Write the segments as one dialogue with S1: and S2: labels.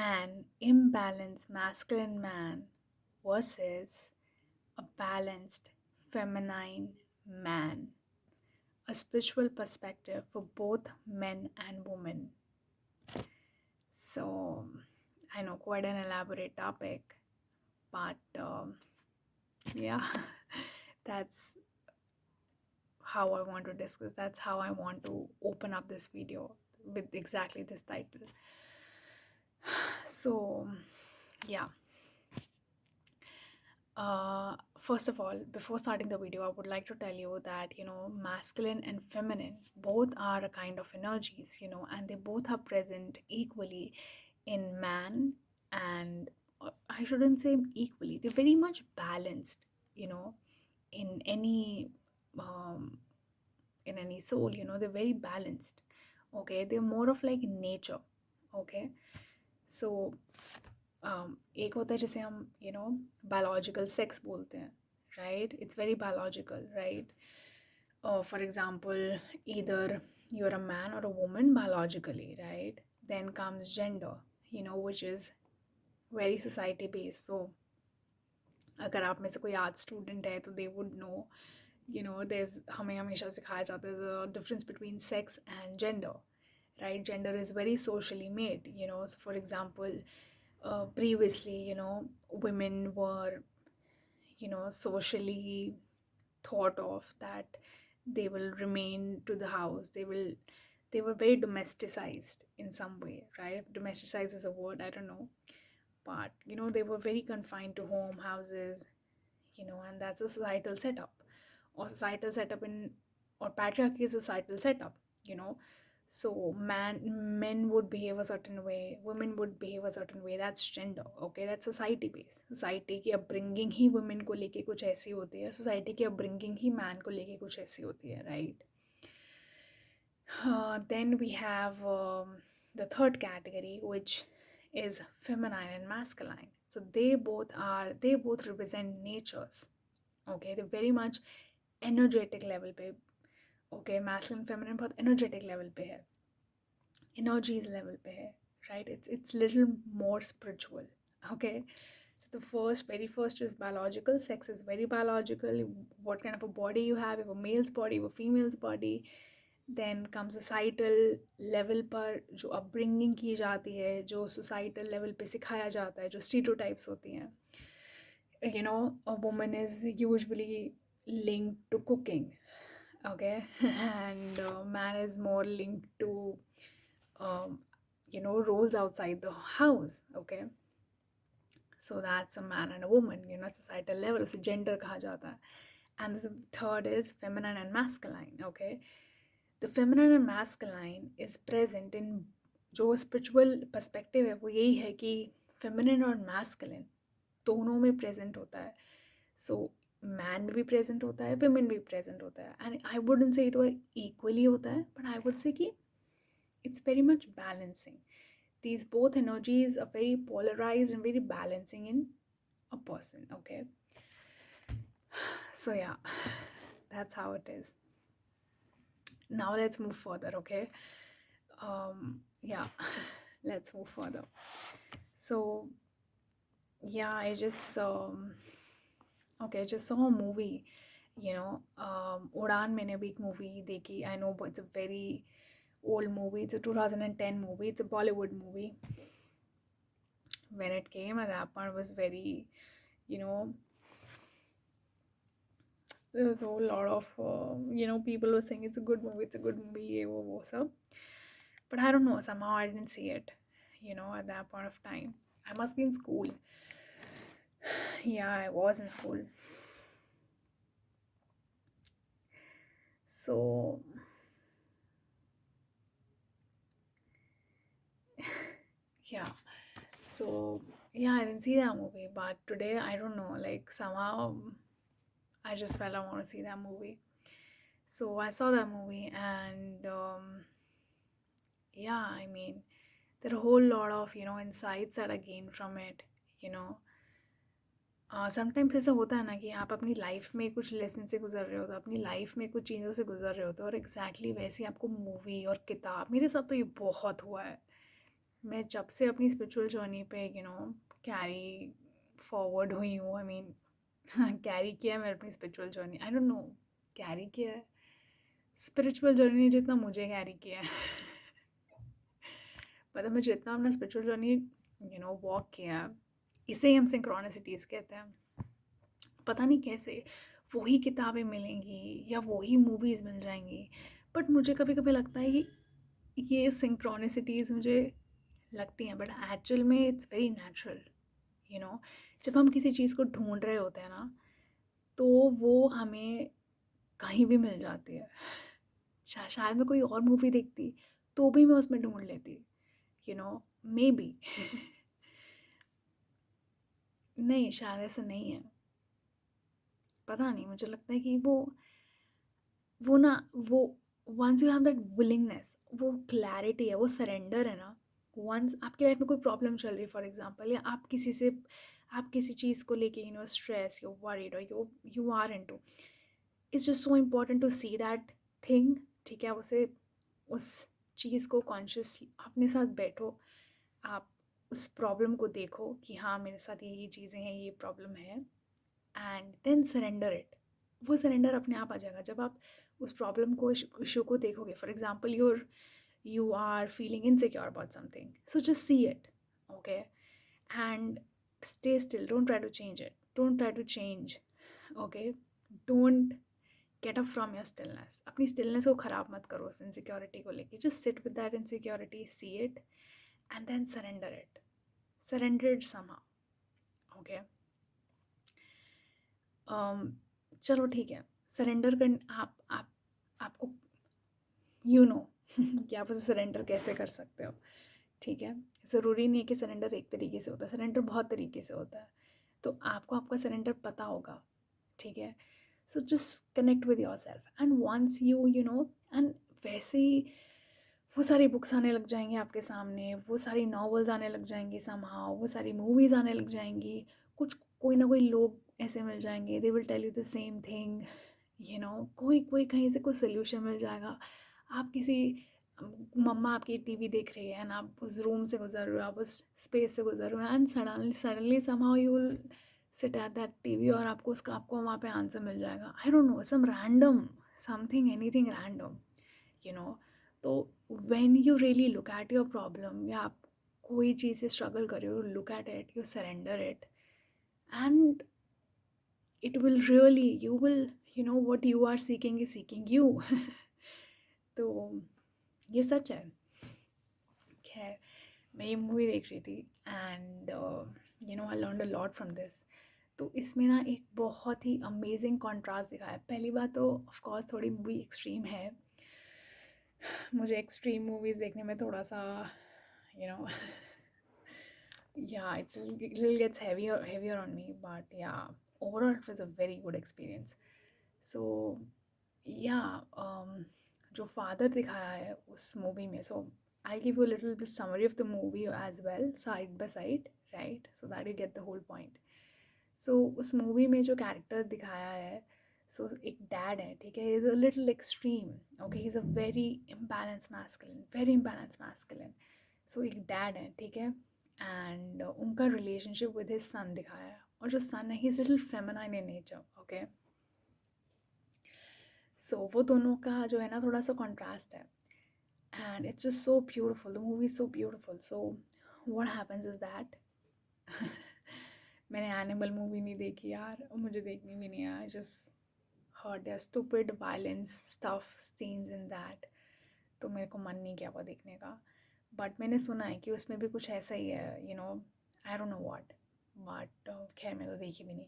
S1: an imbalanced masculine man versus a balanced feminine man, a spiritual perspective for both men and women. So, I know quite an elaborate topic, but yeah, that's how I want to discuss. That's how I want to open up this video with exactly this title. So, yeah. First of all, before starting the video, I would like to tell you that, masculine and feminine both are a kind of energies, and they both are present equally in man. And I shouldn't say equally, they're very much balanced, you know, in any um, in any soul, they're very balanced. Okay, they're more of like nature. Okay, so एक होता है जिसे हम biological sex बोलते हैं, right? It's very biological, right? For example, either you're a man or a woman biologically, right? Then comes gender, which is very society based. So अगर आप में से कोई आर्ट स्टूडेंट है तो दे वुड नो, there's हमें हमेशा सिखाया जाता है the difference between sex and gender, right? Gender is very socially made, so for example, previously, women were, socially thought of that they will remain to the house, they were very domesticized in some way, right? Domesticized is a word, I don't know, but they were very confined to home, houses, and that's a societal setup, or societal setup in, or patriarchy is a societal setup, you know. So men would behave a certain way, women would behave a certain way. That's gender, okay? That's society based. Society की upbringing ही women को लेके कुछ ऐसी होती है, society की upbringing ही man को लेके कुछ ऐसी होती है, right? Then we have the third category, which is feminine and masculine. So they both represent natures. Okay, they're very much energetic level पे. Okay, masculine feminine बहुत energetic level पे है, energies level पे है, right? It's little more spiritual. Okay, so the very first is biological. Sex is very biological. What kind of a body you have, a male's body, a female's body. Then comes societal level पर जो upbringing की जाती है, जो societal level पे सिखाया जाता है, जो stereotypes होती हैं. A woman is usually linked to cooking, okay? And man is more linked to, um, roles outside the house, okay? So that's a man and a woman, societal level, so gender kaha jata hai. And the third is feminine and masculine, okay? The feminine and masculine is present in जो spiritual perspective है, वो यही है कि feminine और masculine दोनों में present होता है. So man में भी present होता है, women भी present होता है. And I wouldn't say it वो equally होता है, but I would say कि it's very much balancing. These both energies are very polarized and very balancing in a person, okay? So yeah, that's how it is. Now let's move further, okay? Yeah, let's move further. So yeah, I just saw a movie, Udan मैंने भी एक movie देखी. I know, but it's a very old movie. It's a 2010 movie. It's a Bollywood movie. When it came, at that point was very, there was a whole lot of people were saying it's a good movie, it's a good movie, ye wo sab. But I don't know, somehow I didn't see it, at that point of time. I must be in school. Yeah, I was in school. So yeah, I didn't see that movie, but today I don't know, like somehow I just felt I want to see that movie. So I saw that movie, and yeah, I mean, there are a whole lot of insights that I gained from it. Sometimes ऐसा होता है ना कि आप अपनी life में कुछ lesson से गुजर रहे हो, तो अपनी लाइफ में कुछ चीज़ों से गुजर रहे होते हो, और एग्जैक्टली वैसे आपको मूवी और किताब, मेरे साथ तो ये बहुत हुआ है, मैं जब से अपनी स्पिरिचुअल जर्नी पे कैरी फॉरवर्ड हुई हूँ, आई मीन कैरी किया है मैंने अपनी spiritual journey, I don't no carry किया है स्पिरिचुअल जर्नी जितना मुझे कैरी किया है मतलब मैं जितना अपना स्पिरिचुअल जर्नी वॉक किया है, इसे ही हम सिंक्रोनिसिटीज़ कहते हैं। पता नहीं कैसे वही किताबें मिलेंगी या वही मूवीज़ मिल जाएंगी, बट मुझे कभी कभी लगता है कि ये सिंक्रोनिसिटीज़ मुझे लगती हैं, बट एक्चुअल में it's very natural. You know जब हम किसी चीज़ को ढूंढ रहे होते हैं ना, तो वो हमें कहीं भी मिल जाती है। शायद मैं कोई और मूवी देखती तो भी मैं उसमें ढूंढ लेती, मे बी नहीं, शायद ऐसा नहीं है। पता नहीं, मुझे लगता है कि वो ना वो once you have that willingness, वो क्लैरिटी है, वो सरेंडर है ना। वंस आपकी लाइफ में कोई प्रॉब्लम चल रही है फॉर एग्जांपल, या आप किसी चीज़ को लेके स्ट्रेस, यू वरीड और you are into, it's just so important to see that thing. ठीक है, उसे उस चीज़ को कॉन्शियसली अपने साथ बैठो, आप उस प्रॉब्लम को देखो कि हाँ मेरे साथ ये चीज़ें हैं, ये प्रॉब्लम है, एंड देन सरेंडर इट। वो सरेंडर अपने आप आ जाएगा जब आप उस प्रॉब्लम को, इशू को देखोगे। For example you are feeling insecure about something, so just see it, okay, and stay still, don't try to change it, don't try to change, okay, don't get up from your stillness, अपनी stillness को ख़राब मत करो उस insecurity को लेके, just sit with that insecurity, see it, and then surrender it somehow, okay. चलो ठीक है, सरेंडर कर आप आपको कि आप उसे सरेंडर कैसे कर सकते हो। ठीक है, ज़रूरी नहीं है कि सरेंडर एक तरीके से होता है, सरेंडर बहुत तरीके से होता है, तो आपको आपका सरेंडर पता होगा। ठीक है, so just connect with yourself, and once and वैसे ही वो सारी बुक्स आने लग जाएंगी आपके सामने, वो सारी नॉवेल्स आने लग जाएंगी समहाउ, वो सारी मूवीज़ आने लग जाएंगी, कुछ कोई ना कोई लोग ऐसे मिल जाएंगे, they will tell you the same thing, कोई कोई कहीं से कोई सोल्यूशन मिल जाएगा। आप किसी मम्मा आपकी टीवी देख रही है एंड आप उस रूम से गुजर रहे हो, आप उस स्पेस से गुजर रहे हो, and suddenly somehow you will sit at that TV और आपको वहाँ पे आंसर मिल जाएगा। I don't know, some random something, anything random, you know तो when you really look at your problem, या आप कोई चीज़ से स्ट्रगल कर रहे हो, look at it, you surrender it, and it will really, you will, what you are seeking is seeking you तो ये सच है। खैर, मैं ये मूवी देख रही थी and I learned a lot from this. तो इसमें ना एक बहुत ही अमेजिंग कॉन्ट्रास्ट दिखाया है। पहली बात तो ऑफ कोर्स थोड़ी मूवी एक्सट्रीम है, मुझे एक्सट्रीम मूवीज़ देखने में थोड़ा सा you know yeah, it's a little gets heavier on me, but yeah, overall it was a very good experience. So yeah, जो फादर दिखाया है उस मूवी में, so I give you little bit summary of the movie as well, side by side, right, so that you get the whole point. So उस movie में जो character दिखाया है, सो एक डैड है, ठीक है, is a little extreme, okay, he is a very imbalance masculine, very imbalance masculine. So एक डैड है, ठीक है, एंड उनका रिलेशनशिप विद हिज सन दिखाया है, और जो सन है he is little feminine in nature, okay. So वो दोनों का जो है ना थोड़ा सा कॉन्ट्रास्ट है, and it's just so beautiful, the movie is so beautiful. So what happens is that मैंने एनिमल मूवी नहीं देखी यार, और मुझे देखनी भी नहीं है, I just heard their stupid violence stuff scenes in that, तो मेरे को मन नहीं किया वो देखने का। बट मैंने सुना है कि उसमें भी कुछ ऐसा ही है, I don't know what, but खैर मैं तो देखी भी नहीं।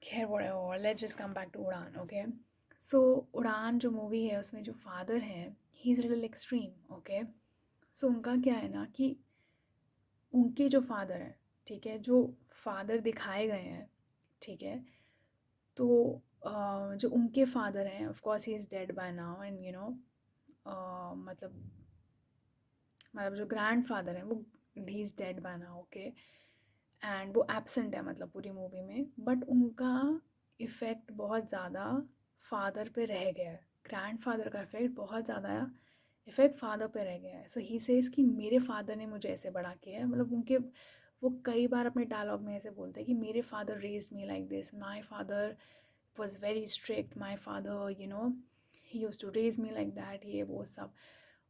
S1: खैर whatever, let's just come back to Udaan, okay. So Udaan जो मूवी है उसमें जो फादर हैं, he is little extreme, okay. So उनका क्या है ना कि उनके जो फादर हैं, ठीक है, जो फादर दिखाए गए हैं, ठीक है, तो जो उनके फादर हैं, of course he is dead by now, and मतलब जो ग्रैंड फादर हैं वो, he is dead by now, okay, and वो एब्सेंट है मतलब पूरी मूवी में, बट उनका इफ़ेक्ट बहुत ज़्यादा फादर पे रह गया है, ग्रैंड फादर का इफ़ेक्ट बहुत ज़्यादा इफ़ेक्ट फादर पे रह गया है। सो ही सेज़ कि मेरे फादर ने मुझे ऐसे बड़ा किया है, मतलब उनके वो कई बार अपने डायलॉग में ऐसे बोलते हैं कि मेरे father raised me like this, my father was very strict, my father he used to raise me like that, ये वो सब।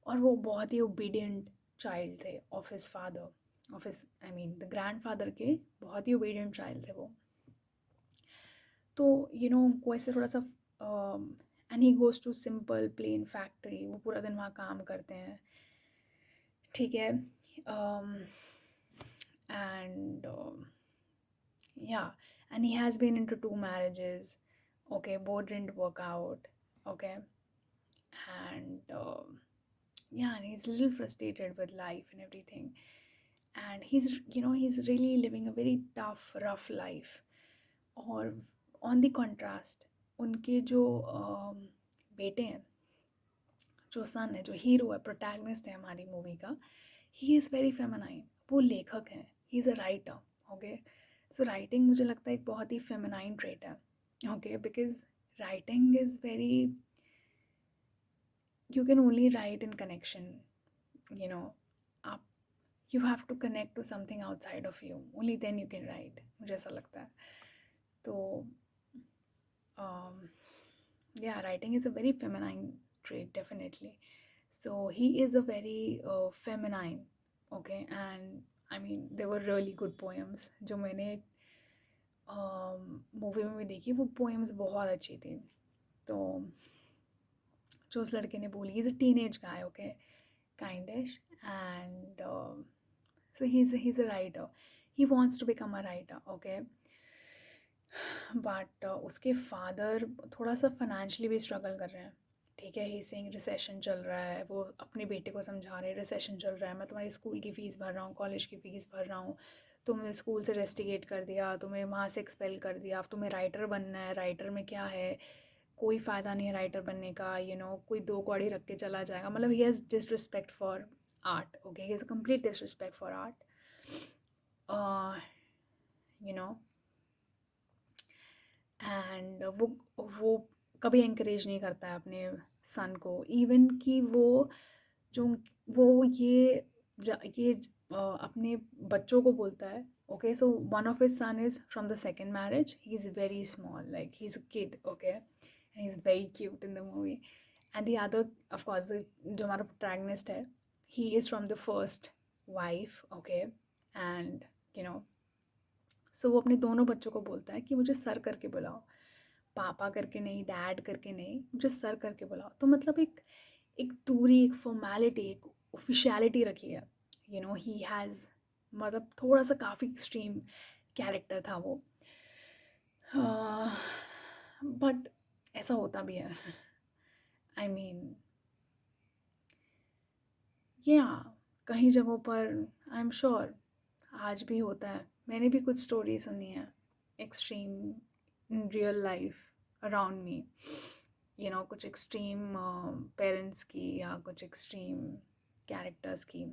S1: और वो बहुत ही ओबीडियंट चाइल्ड थे of his father, of his I mean the grandfather के बहुत ही ओबीडियंट चाइल्ड थे वो। तो उनको ऐसे थोड़ा सा and he goes to simple plain factory, वो पूरा दिन वहाँ काम करते हैं, ठीक है। And yeah, and he has been into 2 marriages, okay, both didn't work out, okay. And yeah, and he's a little frustrated with life and everything, and he's really living a very tough, rough life. और on the contrast, उनके जो बेटे हैं, जो son है, जो hero है, protagonist है हमारी मूवी का, ही इज़ वेरी फेमिनाइन। वो लेखक हैं, he is a writer, okay. So writing मुझे लगता है एक बहुत ही फेमिनाइन ट्रेट है, okay, because writing is very, you can only write in connection, you know आप you have to connect to something outside of you, only then you can write, मुझे ऐसा लगता है। तो yeah, writing is a very feminine trait, definitely. So he is a very feminine, okay, and I mean they were really good poems जो मैंने movie में भी देखी, वो पोएम्स बहुत अच्छी थी। तो जो उस लड़के ने बोली, is a teenage guy, okay, kindish, and so he's a writer, he wants to become a writer, okay, but उसके फादर थोड़ा सा फाइनेंशियली भी स्ट्रगल कर रहे हैं, ठीक है। ही सेइंग रिसेशन चल रहा है, वो अपने बेटे को समझा रहे हैं रिसेशन चल रहा है, मैं तुम्हारी स्कूल की फ़ीस भर रहा हूँ, कॉलेज की फ़ीस भर रहा हूँ, तुमने स्कूल से रेस्टिकेट कर दिया, तुम्हें वहाँ से एक्सपेल कर दिया, अब तुम्हें राइटर बनना है, राइटर में क्या है, कोई फ़ायदा नहीं है राइटर बनने का, कोई दो कौड़ी रख के चला जाएगा, मतलब he has disrespect for art, okay, he has a complete disrespect for art, you know and वो कभी encourage नहीं करता है अपने सन को, इवन कि जो वो ये अपने बच्चों को बोलता है, okay. So one of his son is from the second marriage, he is very small, like he is a kid, okay, and he is very cute in the movie. And the other, of course, जो हमारा protagonist है, he is from the first wife, okay, and you know so वो अपने दोनों बच्चों को बोलता है कि मुझे सर करके बुलाओ, पापा करके नहीं, डैड करके नहीं, मुझे सर करके बुलाओ। तो मतलब एक एक दूरी, एक फॉर्मेलिटी, एक ऑफिशियलिटी रखी है, ही हैज़, मतलब थोड़ा सा काफ़ी एक्सट्रीम कैरेक्टर था वो, बट ऐसा होता भी है, आई मीन या कहीं जगहों पर आई एम श्योर आज भी होता है। मैंने भी कुछ स्टोरी सुनी है extreme in real life around me, कुछ एक्सट्रीम पेरेंट्स की या कुछ एक्सट्रीम कैरेक्टर्स की,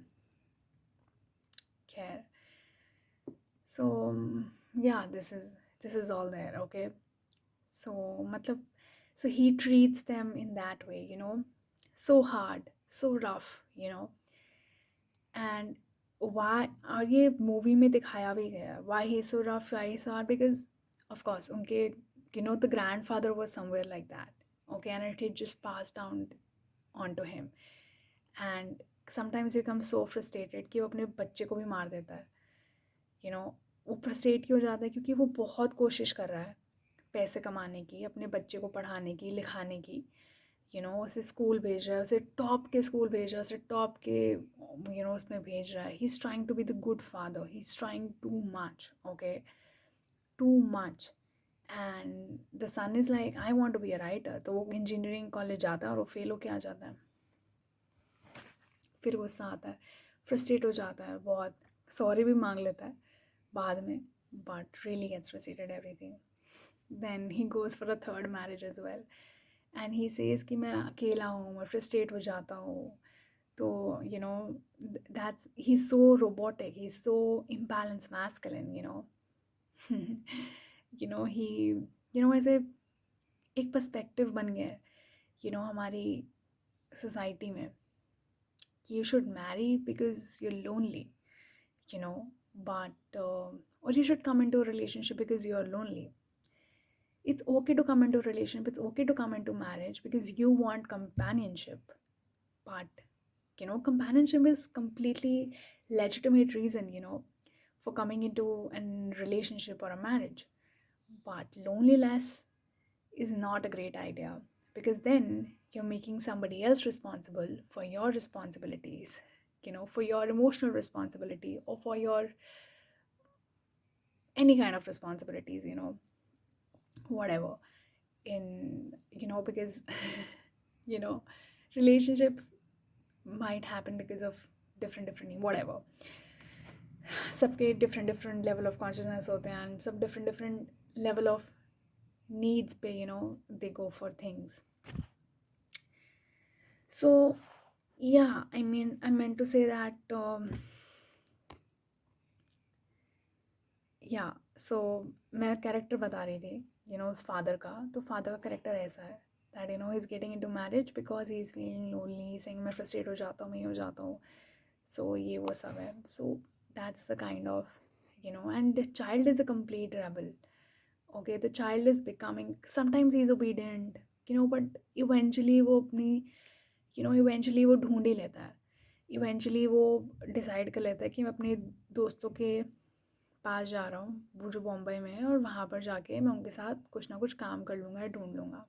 S1: खैर। So yeah this is all there, okay. So मतलब so he treats them in that way, so hard, so rough, and why, और ये movie में दिखाया भी गया, why he's so rough, why he's so hard, because of course उनके the grandfather was somewhere like that, okay, and it had just passed down onto him, and sometimes he becomes so frustrated कि वो अपने बच्चे को भी मार देता है, वो फ्रस्ट्रेट क्यों हो जाता है, क्योंकि वो बहुत कोशिश कर रहा है पैसे कमाने की, अपने बच्चे को पढ़ाने की, लिखाने की, उसे स्कूल भेज रहा है, उसे टॉप के स्कूल भेज रहा है, उसे टॉप के उसमें भेज रहा है, he is trying to be the good father, he is trying too much, okay, too much, and the son is like I want to be a writer, तो वो इंजीनियरिंग कॉलेज जाता है और वो फेल होके आ जाता है, फिर गुस्सा आता है, फ्रस्ट्रेट हो जाता है बहुत, सॉरी भी मांग लेता है बाद में, but really gets frustrated everything, then he goes for a third marriage as well, and he says कि मैं अकेला हूँ, मैं फ्रस्ट्रेट हो जाता हूँ, तो that's he is so robotic, he is so imbalance masculine, he ऐसे एक पर्सपेक्टिव बन गया है हमारी सोसाइटी में you should marry because you're lonely, you know, but or you should come into a relationship because you're lonely. It's okay to come into a relationship, it's okay to come into marriage because you want companionship. But companionship is completely legitimate reason, for coming into a relationship or a marriage. But loneliness is not a great idea, because then you're making somebody else responsible for your responsibilities, for your emotional responsibility, or for your any kind of responsibilities, whatever. In because you know relationships might happen because of different whatever. सबके different different level of consciousness होते हैं, and सब different different level of needs पे they go for things. So yeah, I mean, I meant to say that या सो मैं character बता रही थी, फादर का. तो फादर का कैरेक्टर ऐसा है that he is getting into marriage because he is feeling lonely, saying मैं फ्रस्ट्रेट हो जाता हूँ, मैं ही हो जाता हूँ. सो ये वो सब है. So that's the kind of and the child is a complete rebel. Okay, the child is becoming, sometimes he is obedient, but eventually वो अपनी इवेंचुअली वो ढूंढ ही लेता है. इवेंचुअली वो डिसाइड कर लेता है कि मैं अपने दोस्तों के पास जा रहा हूँ, वो जो बॉम्बे में है, और वहाँ पर जाके मैं उनके साथ कुछ ना कुछ काम कर लूँगा या ढूंढ लूँगा.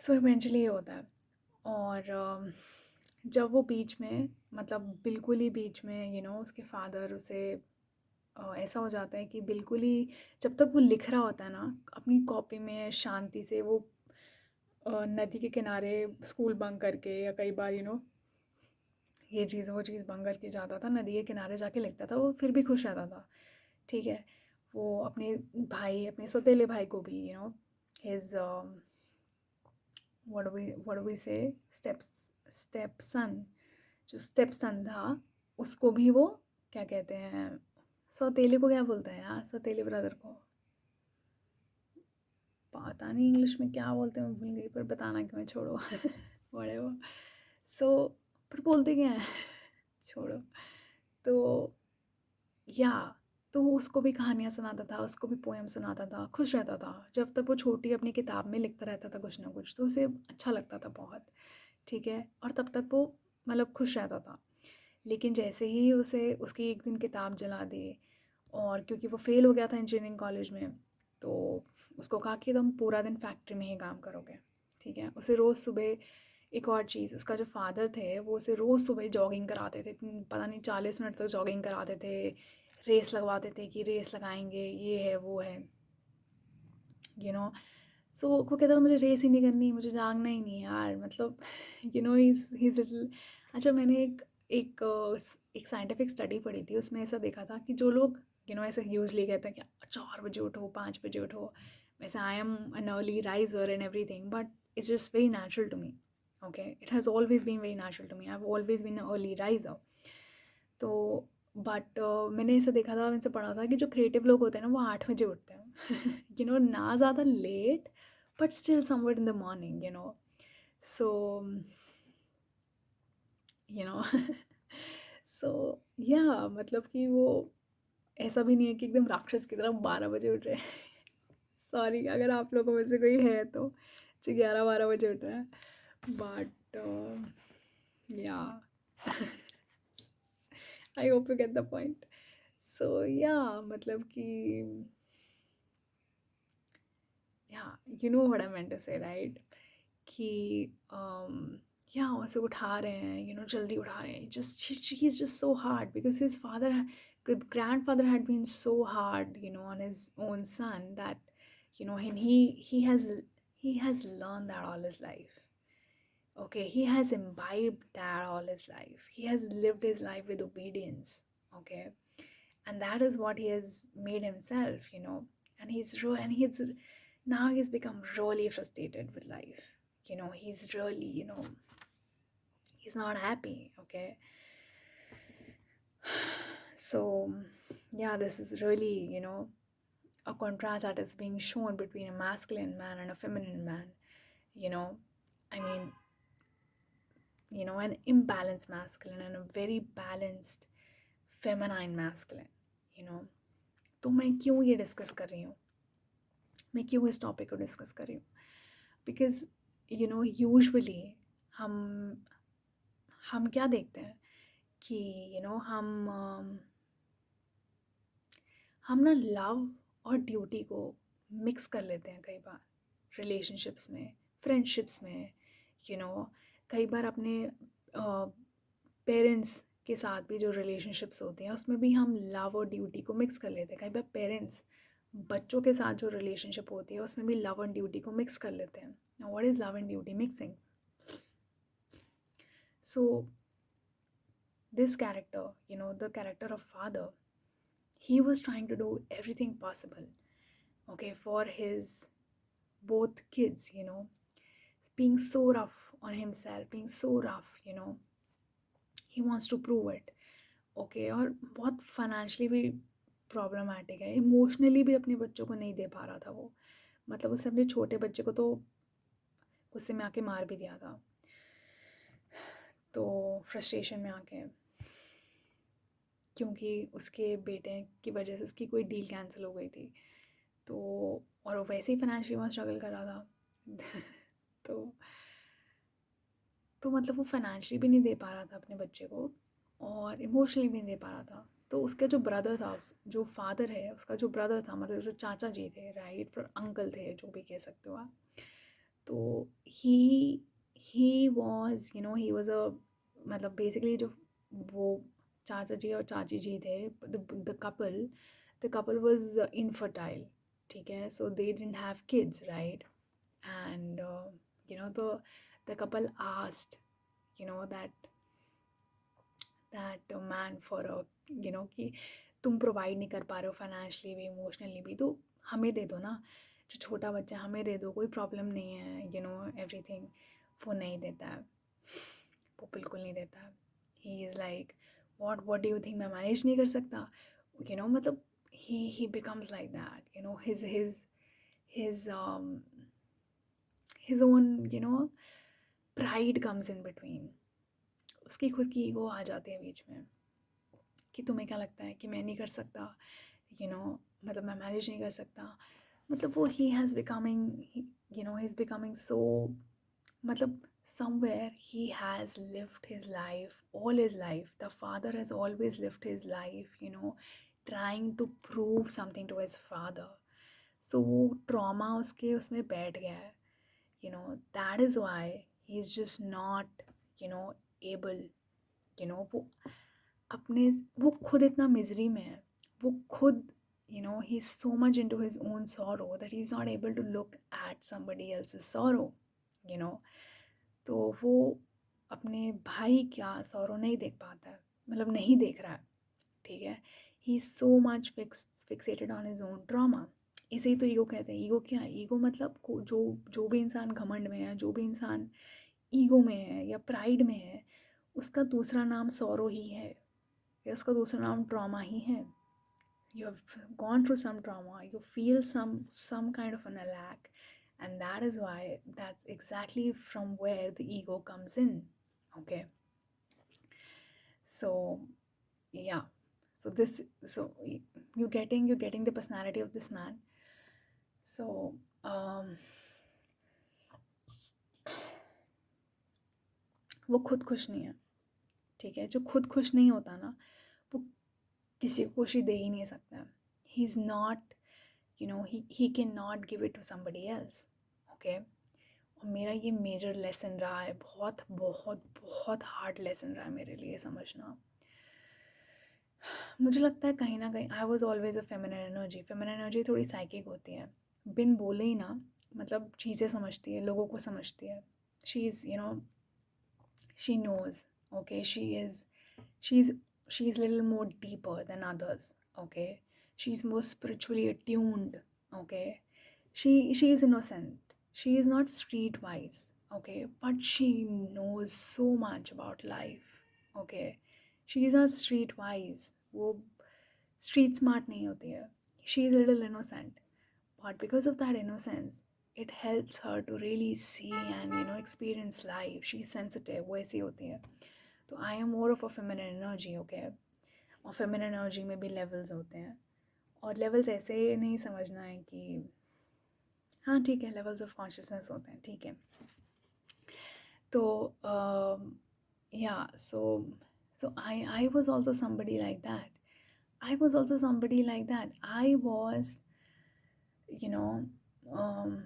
S1: सो इवेंचुअली ये होता है. और जब वो बीच में, मतलब बिल्कुल ही बीच में, उसके फादर उसे ऐसा हो जाता है कि बिल्कुल ही जब तक वो लिख रहा होता है ना अपनी कॉपी में शांति से, वो नदी के किनारे स्कूल बंक करके, या कई बार ये चीज़ वो चीज़ बंक करके जाता था, नदी के किनारे जाके लिखता था, वो फिर भी खुश रहता था. ठीक है. वो अपने भाई, अपने सौतेले भाई को भी हिज व्हाट डू वी से स्टेप सन, जो स्टेप सन था, उसको भी वो क्या कहते हैं, सौतेले को क्या बोलते हैं यार, सौतेले ब्रदर को पता नहीं इंग्लिश में क्या बोलते हैं, मैं भूल गई, पर बताना कि मैं, छोड़ो. व्हाटएवर. सो पर बोलते क्या है. छोड़ो. तो या तो वो उसको भी कहानियाँ सुनाता था, उसको भी पोएम सुनाता था, खुश रहता था. जब तक वो छोटी अपनी किताब में लिखता रहता था कुछ ना कुछ, तो उसे अच्छा लगता था बहुत. ठीक है. और तब तक वो मतलब खुश रहता था. लेकिन जैसे ही उसे उसकी एक दिन किताब जला दी, और क्योंकि वो फेल हो गया था इंजीनियरिंग कॉलेज में, तो उसको कहा कि तुम पूरा दिन फैक्ट्री में ही काम करोगे. ठीक है. उसे रोज़ सुबह, एक और चीज़, उसका जो फादर थे वो उसे रोज़ सुबह जॉगिंग कराते थे, पता नहीं 40 मिनट तक जॉगिंग कराते थे, रेस लगवाते थे कि रेस लगाएंगे, ये है वो है, यू नो सो वो कहता था मुझे रेस ही नहीं करनी, मुझे जागना ही नहीं यार, मतलब ही लिटिल. अच्छा, मैंने एक एक साइंटिफिक स्टडी पढ़ी थी, उसमें ऐसा देखा था कि जो लोग ऐसे यूजली कहते हैं कि 4 बजे उठो, 5 बजे उठो, वैसे I am an early riser and everything, but it's just very natural to me. Okay, it has always been very natural to me, I have always been a early riser. तो but मैंने ऐसा देखा था, मैंने पढ़ा था कि जो क्रिएटिव लोग होते हैं ना, वो 8 बजे उठते हैं. ना ज़्यादा late, but still somewhere in the morning, so you know so yeah मतलब कि वो ऐसा भी नहीं है कि एकदम राक्षस की तरह 12 बजे उठ रहे हैं. सॉरी अगर आप लोगों में से कोई है तो, जो 11-12 बजे उठ रहा है, but yeah I hope you get the point. So yeah मतलब कि yeah what I meant to say, right? कि या उसे उठा रहे हैं, जल्दी उठा रहे हैं, just he is just so hard because his father, grandfather had been so hard, on his own son, that and he has learned that all his life. Okay, he has imbibed that all his life. He has lived his life with obedience. Okay, and that is what he has made himself. And now he's become really frustrated with life. He's really, he's not happy. Okay, so yeah, this is really, a contrast that is being shown between a masculine man and a feminine man. you know I mean, an imbalanced masculine and a very balanced feminine masculine, you know. तो मैं क्यों ये discuss कर रही हूँ, मैं क्यों इस टॉपिक को डिस्कस कर रही हूँ? बिकॉज यूजुअली हम हम क्या देखते हैं कि हम ना लव और ड्यूटी को मिक्स कर लेते हैं कई बार, रिलेशनशिप्स में, फ्रेंडशिप्स में, यू you नो know, कई बार अपने पेरेंट्स के साथ भी जो रिलेशनशिप्स होती हैं उसमें भी हम लव और ड्यूटी को मिक्स कर लेते हैं। कई बार पेरेंट्स बच्चों के साथ जो रिलेशनशिप होती है उसमें भी लव एंड ड्यूटी को मिक्स कर लेते हैं। Now what is love and duty mixing? So this character, the character of father, he was trying to do everything possible, okay, for his both kids, being so rough on himself, being so rough, he wants to prove it, okay, और बहुत financially भी problematic है, emotionally भी अपने बच्चों को नहीं दे पा रहा था वो। मतलब उसने अपने छोटे बच्चे को तो गुस्से में आके मार भी दिया था, तो फ्रस्ट्रेशन में आके, क्योंकि उसके बेटे की वजह से उसकी कोई डील कैंसिल हो गई थी। तो और वो वैसे ही फाइनेंशियली वहाँ स्ट्रगल कर रहा था तो मतलब वो फाइनेंशियली भी नहीं दे पा रहा था अपने बच्चे को, और इमोशनली भी नहीं दे पा रहा था। तो उसका जो ब्रदर था, जो फादर है उसका जो ब्रदर था, मतलब जो चाचा जी थे, राइट, फिर अंकल थे, जो भी कह सकते हो आप। तो he was he was a, मतलब बेसिकली जो वो चाचा जी और चाची जी थे, द कपल वॉज इनफर्टाइल, ठीक है, so they didn't have kids, right, and तो the couple asked that man for a कि तुम प्रोवाइड नहीं कर पा रहे हो फाइनेंशियली भी, इमोशनली भी, तो हमें दे दो ना, जो छोटा बच्चा हमें दे दो, कोई प्रॉब्लम नहीं है, एवरीथिंग। वो नहीं देता है, वो बिल्कुल नहीं देता है। He is like what do you think, मैं मैनेज नहीं कर सकता, मतलब he becomes like that, his his own pride comes in between, उसकी खुद की ईगो आ जाती है बीच में कि तुम्हें क्या लगता है कि मैं नहीं कर सकता, मतलब मैं मैनेज नहीं कर सकता। मतलब वो he has becoming, he is becoming so, मतलब somewhere he has lived his life, all his life the father has always lived his life, trying to prove something to his father, so वो trauma उसके उसमें बैठ गया है, that is why he's just not able, वो अपने, वो खुद इतना मिजरी में है, वो खुद he's so much into his own sorrow that he's not able to look at somebody else's sorrow, you know तो वो अपने भाई का सॉरो नहीं देख पाता है, मतलब नहीं देख रहा है, ठीक है। He is so much fixated on his own drama. इसे ही तो ईगो कहते हैं। ईगो क्या है? ईगो मतलब जो जो भी इंसान घमंड में है, जो भी इंसान ईगो में है या प्राइड में है, उसका दूसरा नाम सॉरो ही है, या उसका दूसरा नाम ट्रॉमा ही है। You have gone through some trauma, you feel some kind of an lack, and that is why, that's exactly from where the ego comes in, okay. So yeah, so this, so you're getting the personality of this man. So वो खुद खुश नहीं है, ठीक है। जो खुद खुश नहीं होता ना, वो किसी को खुशी दे ही नहीं सकता। He is not, he cannot give it to somebody else, okay. और मेरा ये मेजर लेसन रहा है, बहुत बहुत बहुत हार्ड लेसन रहा है मेरे लिए समझना। मुझे लगता है कहीं ना कहीं I was always a feminine energy थोड़ी साइकिक होती है, बिन बोले ही ना, मतलब चीज़ें समझती है, लोगों को समझती है। She is she knows, okay, she's she's a little more deeper than others, okay. She's more spiritually attuned, okay. She is innocent, she is not streetwise, okay, but she knows so much about life, okay. She is not streetwise, वो street smart नहीं होती है, she is a little innocent, but because of that innocence it helps her to really see and experience life. She's sensitive, वैसी होती है. तो I am more of a feminine energy, okay? और feminine energy में भी levels होते हैं, और levels ऐसे नहीं समझना है कि हाँ ठीक है, levels of consciousness होते हैं, ठीक है. तो yeah, so I was also somebody like that. I was also somebody like that. I was, you know, um,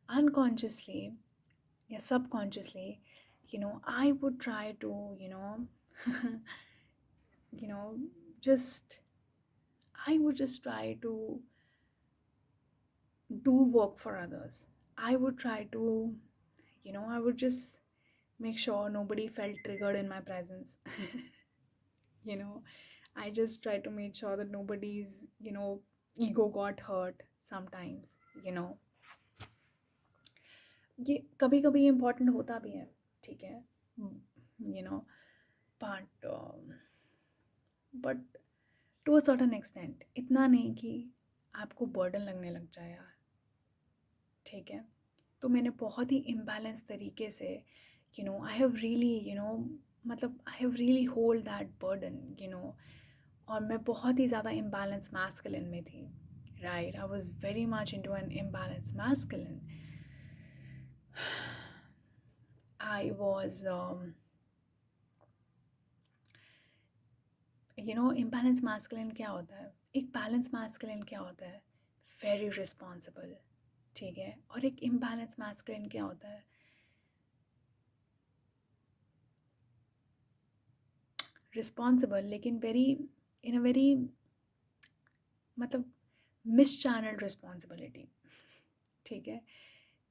S1: unconsciously, yeah, subconsciously, I would try to, you know, just, I would just try to do work for others. I would try to, I would just make sure nobody felt triggered in my presence. you know, I just try to make sure that nobody's, ego got hurt sometimes, you know. ये कभी कभी important होता भी है, ठीक है, no, but but to a certain extent, इतना नहीं कि आपको बर्डन लगने लग जाए यार, ठीक है. तो मैंने बहुत ही इम्बैलेंस तरीके से, आई हैव रियली, मतलब I have really hold that burden, और मैं बहुत ही ज़्यादा इम्बैलेंस मैस्कुलिन में थी, right. I was very much into an imbalance masculine. I was, imbalance masculine क्या होता है, एक बैलेंस मैस्कुलिन क्या होता है, वेरी रिस्पॉन्सिबल, ठीक है. और एक इम्बैलेंस मैस्कुलिन क्या होता है, रिस्पॉन्सिबल लेकिन वेरी, इन अ वेरी, मतलब मिस चैनल्ड रिस्पॉन्सिबिलिटी, ठीक है.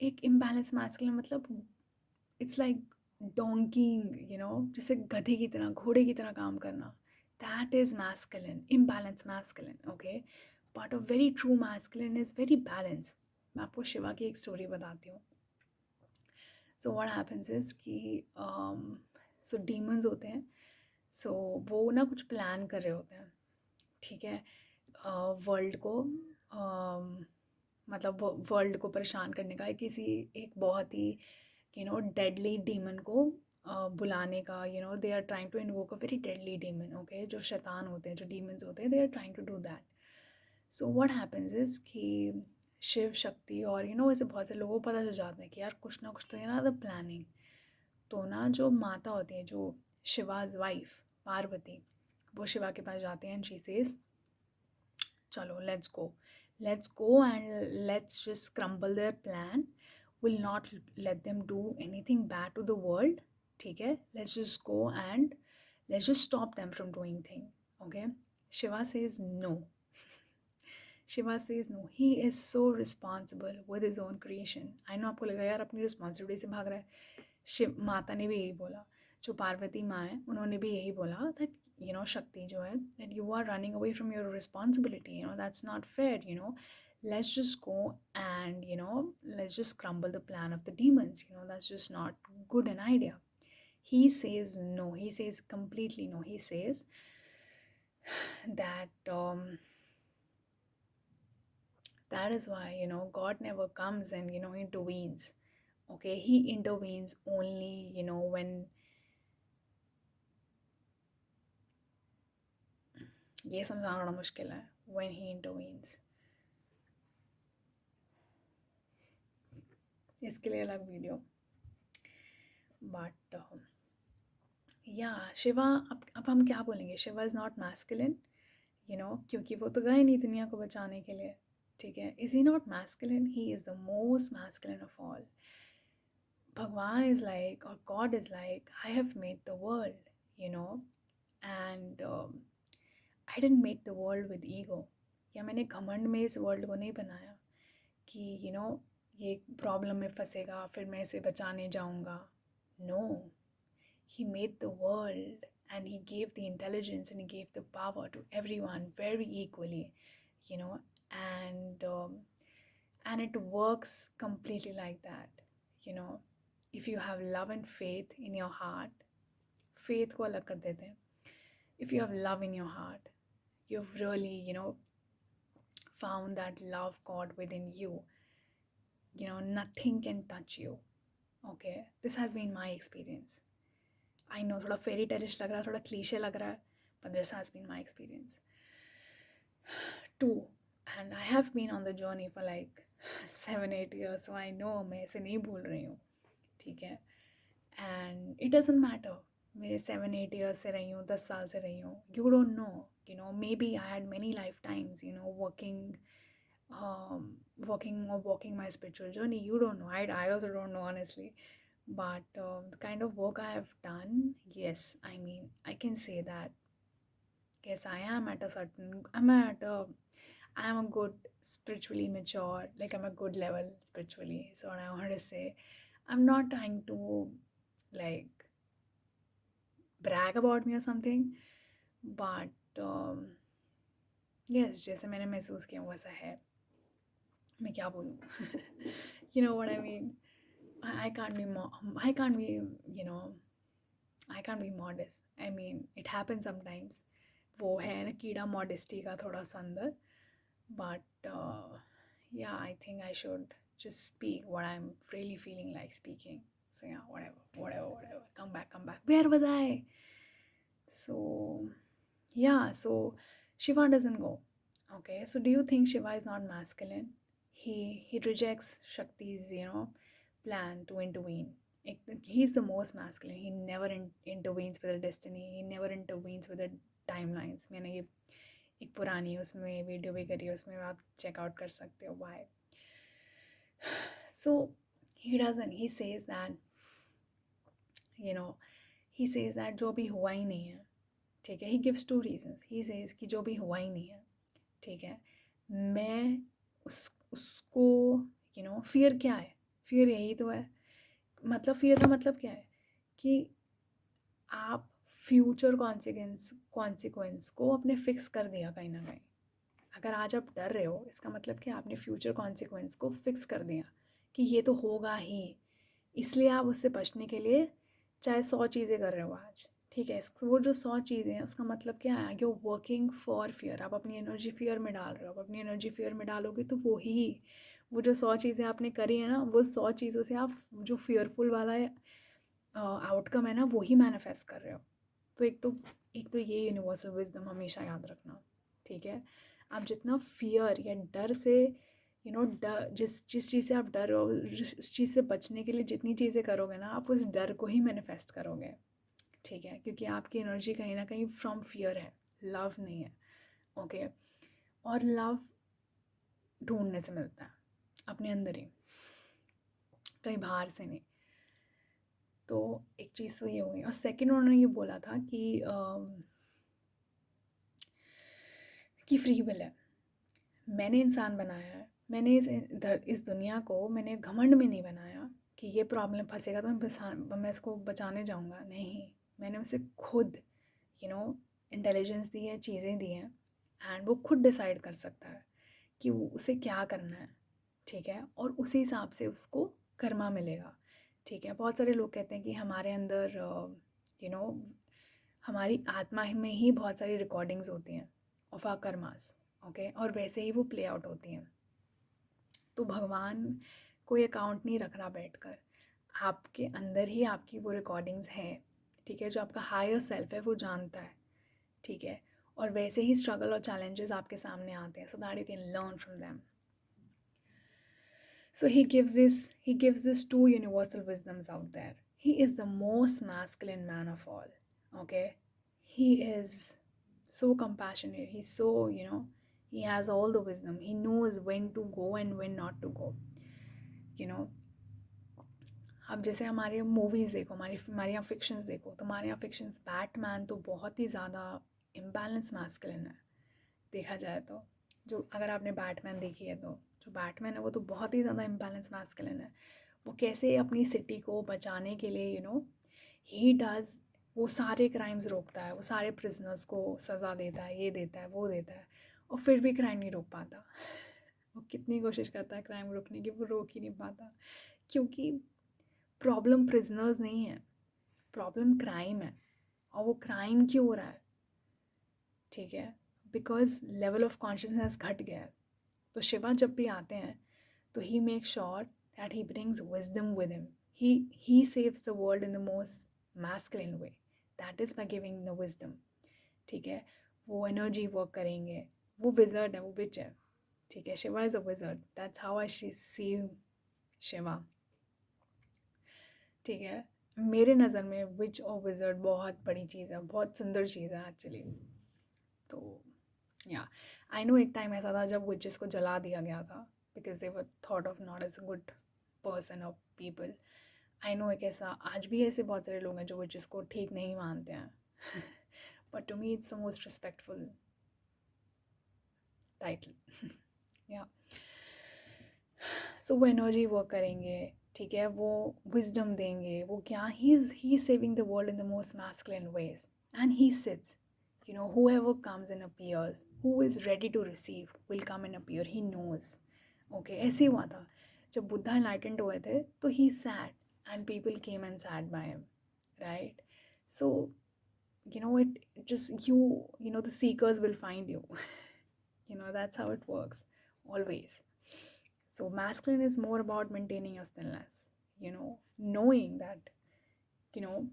S1: एक इम्बैलेंस मैस्कुलिन मतलब इट्स लाइक डोंकिंग, जैसे गधे की तरह, घोड़े की तरह काम करना. That is masculine, imbalance masculine, okay. But a very true masculine is very balance. मैं आपको शिवा की एक स्टोरी बताती हूँ. सो व्हाट हैपेंस इज़ कि सो डीमंस होते हैं, सो वो ना कुछ प्लान कर रहे होते हैं, ठीक है, वर्ल्ड को, मतलब वर्ल्ड को परेशान करने का, किसी एक बहुत ही डेडली डीमन को बुलाने का. They are trying to invoke a very deadly demon, okay. जो शैतान होते हैं, जो डीमंस होते हैं, they are trying to do that. So what happens is कि शिव शक्ति और ऐसे बहुत से लोगों को पता चल जाता है कि यार कुछ ना कुछ तो है ना द प्लानिंग. तो ना जो माता होती है, जो शिवाज वाइफ पार्वती, वो शिवा के पास जाती हैं एंड शी सेज चलो let's go and let's just crumble their plan. Will not let them do anything bad to the world, ठीक है. Let's just go and let's just stop them from doing thing, okay. Shiva says no. Shiva says no, he is so responsible with his own creation. I know आपको लगा यार अपनी responsibility से भाग रहा है. शिव माता ने भी यही बोला, जो पार्वती माँ है उन्होंने भी यही बोला दैट शक्ति जो है, that you are running away from your responsibility, that's not fair, let's just go and let's just crumble the plan of the demons, that's just not good an idea. He says no, he says completely no. He says that that is why God never comes and intervenes, okay. He intervenes only when ये समझाना बड़ा मुश्किल है, when he intervenes. इसके लिए अलग video. But या शिवा, अब हम क्या बोलेंगे, शिवा इज़ नॉट मैस्कुलिन, क्योंकि वो तो गए नहीं दुनिया को बचाने के लिए, ठीक है. Is he not masculine, he is the most masculine of all. भगवान इज़ लाइक, और God is like, I have made the world, and I didn't make the world with ego. या मैंने घमंड में इस वर्ल्ड को नहीं बनाया कि ये एक प्रॉब्लम में फंसेगा फिर मैं इसे बचाने जाऊंगा. No, he made the world and he gave the intelligence and he gave the power to everyone very equally, and and it works completely like that. If you have love and faith in your heart, faith को अलग कर देते हैं. If you have love in your heart, you've really found that love God within you, nothing can touch you. Okay, this has been my experience. I know थोड़ा फेरी टेलिश लग रहा है, थोड़ा क्लीशे लग रहा है, but this has been my experience too. And I have been on the journey for like 7-8 years, so I know मैं ऐसे नहीं भूल रही हूँ, ठीक है. And it doesn't matter मेरे 7-8 years से रही हूँ, 10 साल से रही हूँ. You don't know, maybe I had many lifetimes, working or walking my spiritual journey. You don't know. I also don't know, honestly. But the kind of work I have done, yes, I mean, I can say that yes, I am a good spiritually mature, like I'm a good level spiritually. So what I want to say, I'm not trying to like brag about me or something, but yes, जैसे मैंने महसूस किया वैसा है. मैं क्या बोलूँ? You know what I mean? I can't be I can't be, you know, I can't be modest. I mean, it happens sometimes. वो है ना कीड़ा modesty का थोड़ा सा अंदर. But yeah, I think I should just speak what I'm really feeling like speaking. So yeah, whatever. Come back. Where was I? So yeah, so Shiva doesn't go. Okay, so do you think Shiva is not masculine? He rejects Shakti's plan to intervene. He's the most masculine. He never intervenes with the destiny. He never intervenes with the timelines. मैंने ये एक पुरानी उसमें video भी करी है, उसमें आप चेकआउट कर सकते हो why. So he doesn't. He says that जो भी हुआ ही नहीं है, ठीक है. He gives 2 reasons. He says कि जो भी हुआ ही नहीं है, ठीक है. मैं उसको फियर क्या है? फियर यही तो है. मतलब फियर का मतलब क्या है कि आप फ्यूचर कॉन्सिक्वेंस को अपने फिक्स कर दिया कहीं ना कहीं. अगर आज आप डर रहे हो, इसका मतलब कि आपने फ्यूचर कॉन्सिक्वेंस को फिक्स कर दिया कि ये तो होगा ही, इसलिए आप उससे बचने के लिए चाहे 100 चीज़ें कर रहे हो आज, ठीक है. वो जो 100 चीज़ें हैं उसका मतलब क्या है? You working for fear. आप अपनी एनर्जी फियर में डाल रहे हो. आप अपनी एनर्जी फियर में डालोगे तो वो जो 100 चीज़ें आपने करी है ना, वो 100 चीज़ों से आप जो फियरफुल वाला आउटकम है ना, वो ही मैनिफेस्ट कर रहे हो. तो एक तो ये यूनिवर्सल विजडम हमेशा याद रखना, ठीक है. आप जितना फियर या डर से डर जिस चीज़ से आप डर रहे हो, जिस चीज़ से बचने के लिए जितनी चीज़ें करोगे ना, आप उस डर को ही मैनिफेस्ट करोगे, ठीक है. क्योंकि आपकी एनर्जी कहीं ना कहीं फ्रॉम फियर है, लव नहीं है. ओके. और लव ढूंढने से मिलता है, अपने अंदर ही, कहीं बाहर से नहीं. तो एक चीज़ तो ये हो गई. और सेकंड उन्होंने ये बोला था कि फ्री विल है. मैंने इंसान बनाया है. मैंने इस दुनिया को मैंने घमंड में नहीं बनाया कि ये प्रॉब्लम फंसेगा तो मैं इसको बचाने जाऊंगा. नहीं, मैंने उसे खुद इंटेलिजेंस दी है, चीज़ें दी हैं, एंड वो खुद डिसाइड कर सकता है कि उसे क्या करना है, ठीक है. और उसी हिसाब से उसको कर्मा मिलेगा, ठीक है. बहुत सारे लोग कहते हैं कि हमारे अंदर हमारी आत्मा में ही बहुत सारी रिकॉर्डिंग्स होती हैं ऑफ आवर कर्मास, ओके. और वैसे ही वो प्ले आउट होती हैं. तो भगवान कोई अकाउंट नहीं रख रहा बैठकर. आपके अंदर ही आपकी वो रिकॉर्डिंग्स हैं, ठीक है. जो आपका हायर सेल्फ है वो जानता है, ठीक है. और वैसे ही स्ट्रगल और चैलेंजेस आपके सामने आते हैं, सो that you can learn from them. So he gives this 2 universal wisdoms out there. He is the most masculine man of all. Okay? He is so compassionate. He's so, he has all the wisdom. He knows when to go and when not to go. You know, अब जैसे हमारे movies देखो, हमारे यहाँ fictions देखो, तो हमारे यहाँ फिक्शंस बैटमैन तो बहुत ही ज़्यादा इम्बैलेंस मैस्कुलिन है देखा जाए तो. जो अगर आपने बैटमैन देखी है तो जो बैटमैन है वो तो बहुत ही ज़्यादा इम्बैलेंस मैस्कुलिन है. वो कैसे अपनी सिटी को बचाने के लिए ही डज, वो सारे क्राइम्स रोकता है, वो सारे प्रिजनर्स को सज़ा देता है, ये देता है, वो देता है, और फिर भी क्राइम नहीं रोक पाता. वो कितनी कोशिश करता है क्राइम रोकने की, वो रोक ही नहीं पाता. क्योंकि प्रॉब्लम प्रिजनर्स नहीं है, प्रॉब्लम क्राइम है. और वो क्राइम क्यों हो रहा है, ठीक है. बिकॉज लेवल ऑफ कॉन्शियसनेस घट गया है. तो शिवा जब भी आते हैं तो he make sure that he brings wisdom with him. He saves the world in the most masculine way. That is by giving the wisdom. ठीक है, वो एनर्जी वर्क करेंगे. वो विजर्ड है, वो विच है. ठीक है, Shiva is a wizard. That's how I see Shiva. ठीक है, मेरे नज़र में विच और विजर्ड बहुत बड़ी चीज़ है, बहुत सुंदर चीज़ है एक्चुअली. तो या आई नो एक टाइम ऐसा था जब विचेस को जला दिया गया था because they were thought of not as a good person of people. I know एक ऐसा आज भी ऐसे बहुत सारे लोग हैं जो विचेस को ठीक नहीं मानते हैं. But to me it's the most respectful title. Yeah so वो एनर्जी वर्क करेंगे. ठीक है, वो विजडम देंगे, वो क्या he saving the world in the most masculine ways. And he sits, you know, whoever comes and appears, who is ready to receive will come and appear. He knows. Okay, ऐसे ही हुआ था जब Buddha enlightened हुए थे तो he sat and people came and sat by him, right? So you know it just you know the seekers will find you. You know that's how it works always. So masculine is more about maintaining your stillness, you know, knowing that, you know,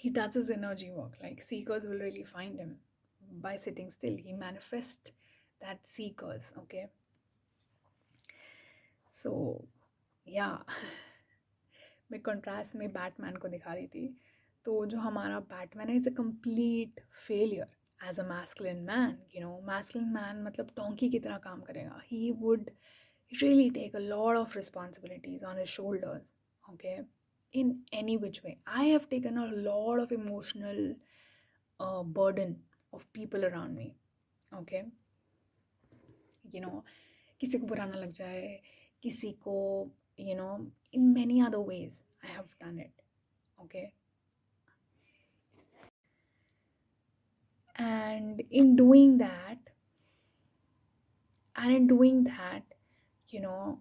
S1: he does his energy work. Like seekers will really find him by sitting still. He manifests that seekers. Okay. So yeah. मैं contrast में Batman को दिखा रही थी. तो जो हमारा Batman है is a complete failure as a masculine man. You know masculine man मतलब डोंकी की तरह काम करेगा. He would really take a lot of responsibilities on his shoulders, okay, in any which way. I have taken a lot of emotional burden of people around me, okay. You know, किसी को बुरा ना लग जाए, किसी को, you know, in many other ways I have done it, okay. And in doing that, you know,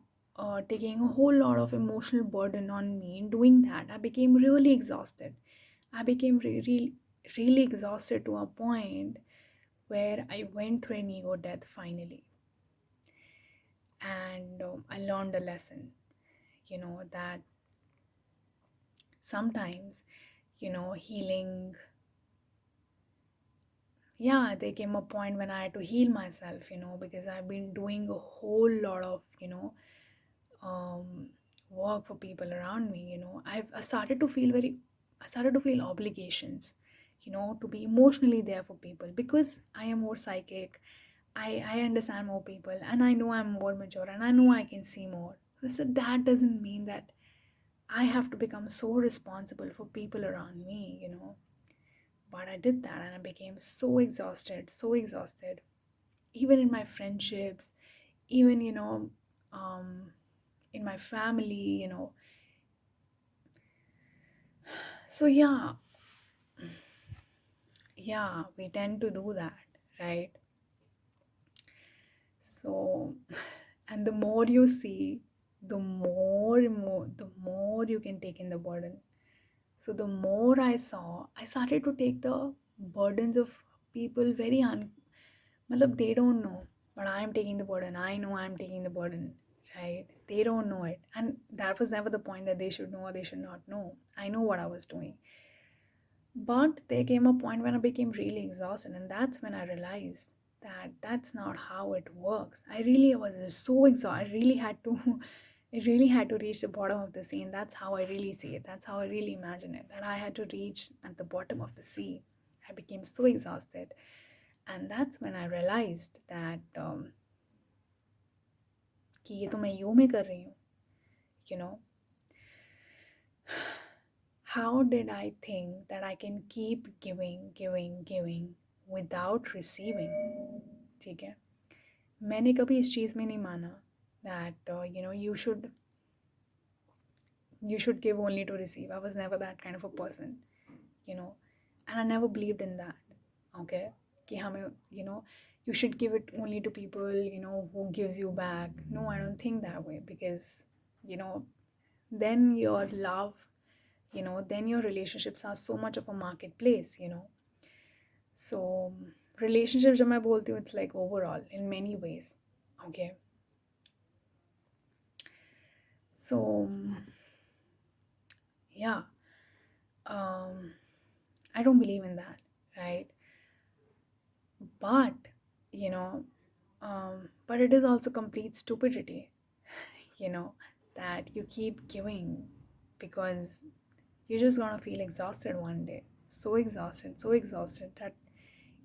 S1: taking a whole lot of emotional burden on me, in doing that I became really exhausted. I became really exhausted to a point where I went through an ego death finally. And I learned a lesson, you know, that sometimes, you know, healing, yeah, there came a point when I had to heal myself, you know, because I've been doing a whole lot of, you know, work for people around me. You know, I started to feel obligations, you know, to be emotionally there for people because I am more psychic. I understand more people and I know I'm more mature and I know I can see more. So that doesn't mean that I have to become so responsible for people around me, you know. But I did that and I became so exhausted, so exhausted. Even in my friendships, even, you know, in my family, you know. So yeah, we tend to do that, right? So, and the more you see, the more you can take in the burden. So the more I saw, I started to take the burdens of people very matlab they don't know, but I am taking the burden. I know I'm taking the burden, right? They don't know it, and that was never the point that they should know or they should not know. I know what I was doing. But there came a point when I became really exhausted, and that's when I realized that that's not how it works. I really was just so exhausted. I really had to, I really had to reach the bottom of the sea, and that's how I really see it. That's how I really imagine it. That I had to reach at the bottom of the sea. I became so exhausted, and that's when I realized that कि ये तो मैं यूं में कर रही हूँ, you know. How did I think that I can keep giving without receiving? ठीक है, मैंने कभी इस चीज़ में नहीं माना that you know you should give only to receive. I was never that kind of a person, you know, and I never believed in that. Okay, कि हमें, you know, you should give it only to people, you know, who gives you back. No, I don't think that way because, you know, then your love, you know, then your relationships are so much of a marketplace, you know. So relationships जब मैं बोलती हूँ, it's like overall in many ways, okay. So yeah, um, I don't believe in that, right? But you know, but it is also complete stupidity, you know, that you keep giving because you're just gonna feel exhausted one day. So exhausted that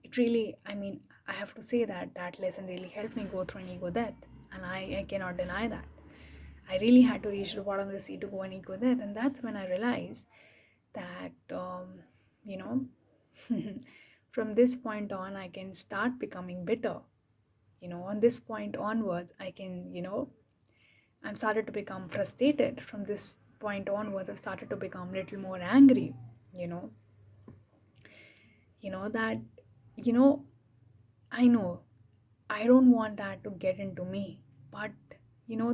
S1: it really, I mean, I have to say that that lesson really helped me go through an ego death, and I cannot deny that. I really had to reach the bottom of the sea to go and ego death, and that's when I realized that, you know, from this point on, I can start becoming bitter. You know, on this point onwards, I can, I'm started to become frustrated. From this point onwards, I've started to become a little more angry, you know, that, you know, I know I don't want that to get into me, but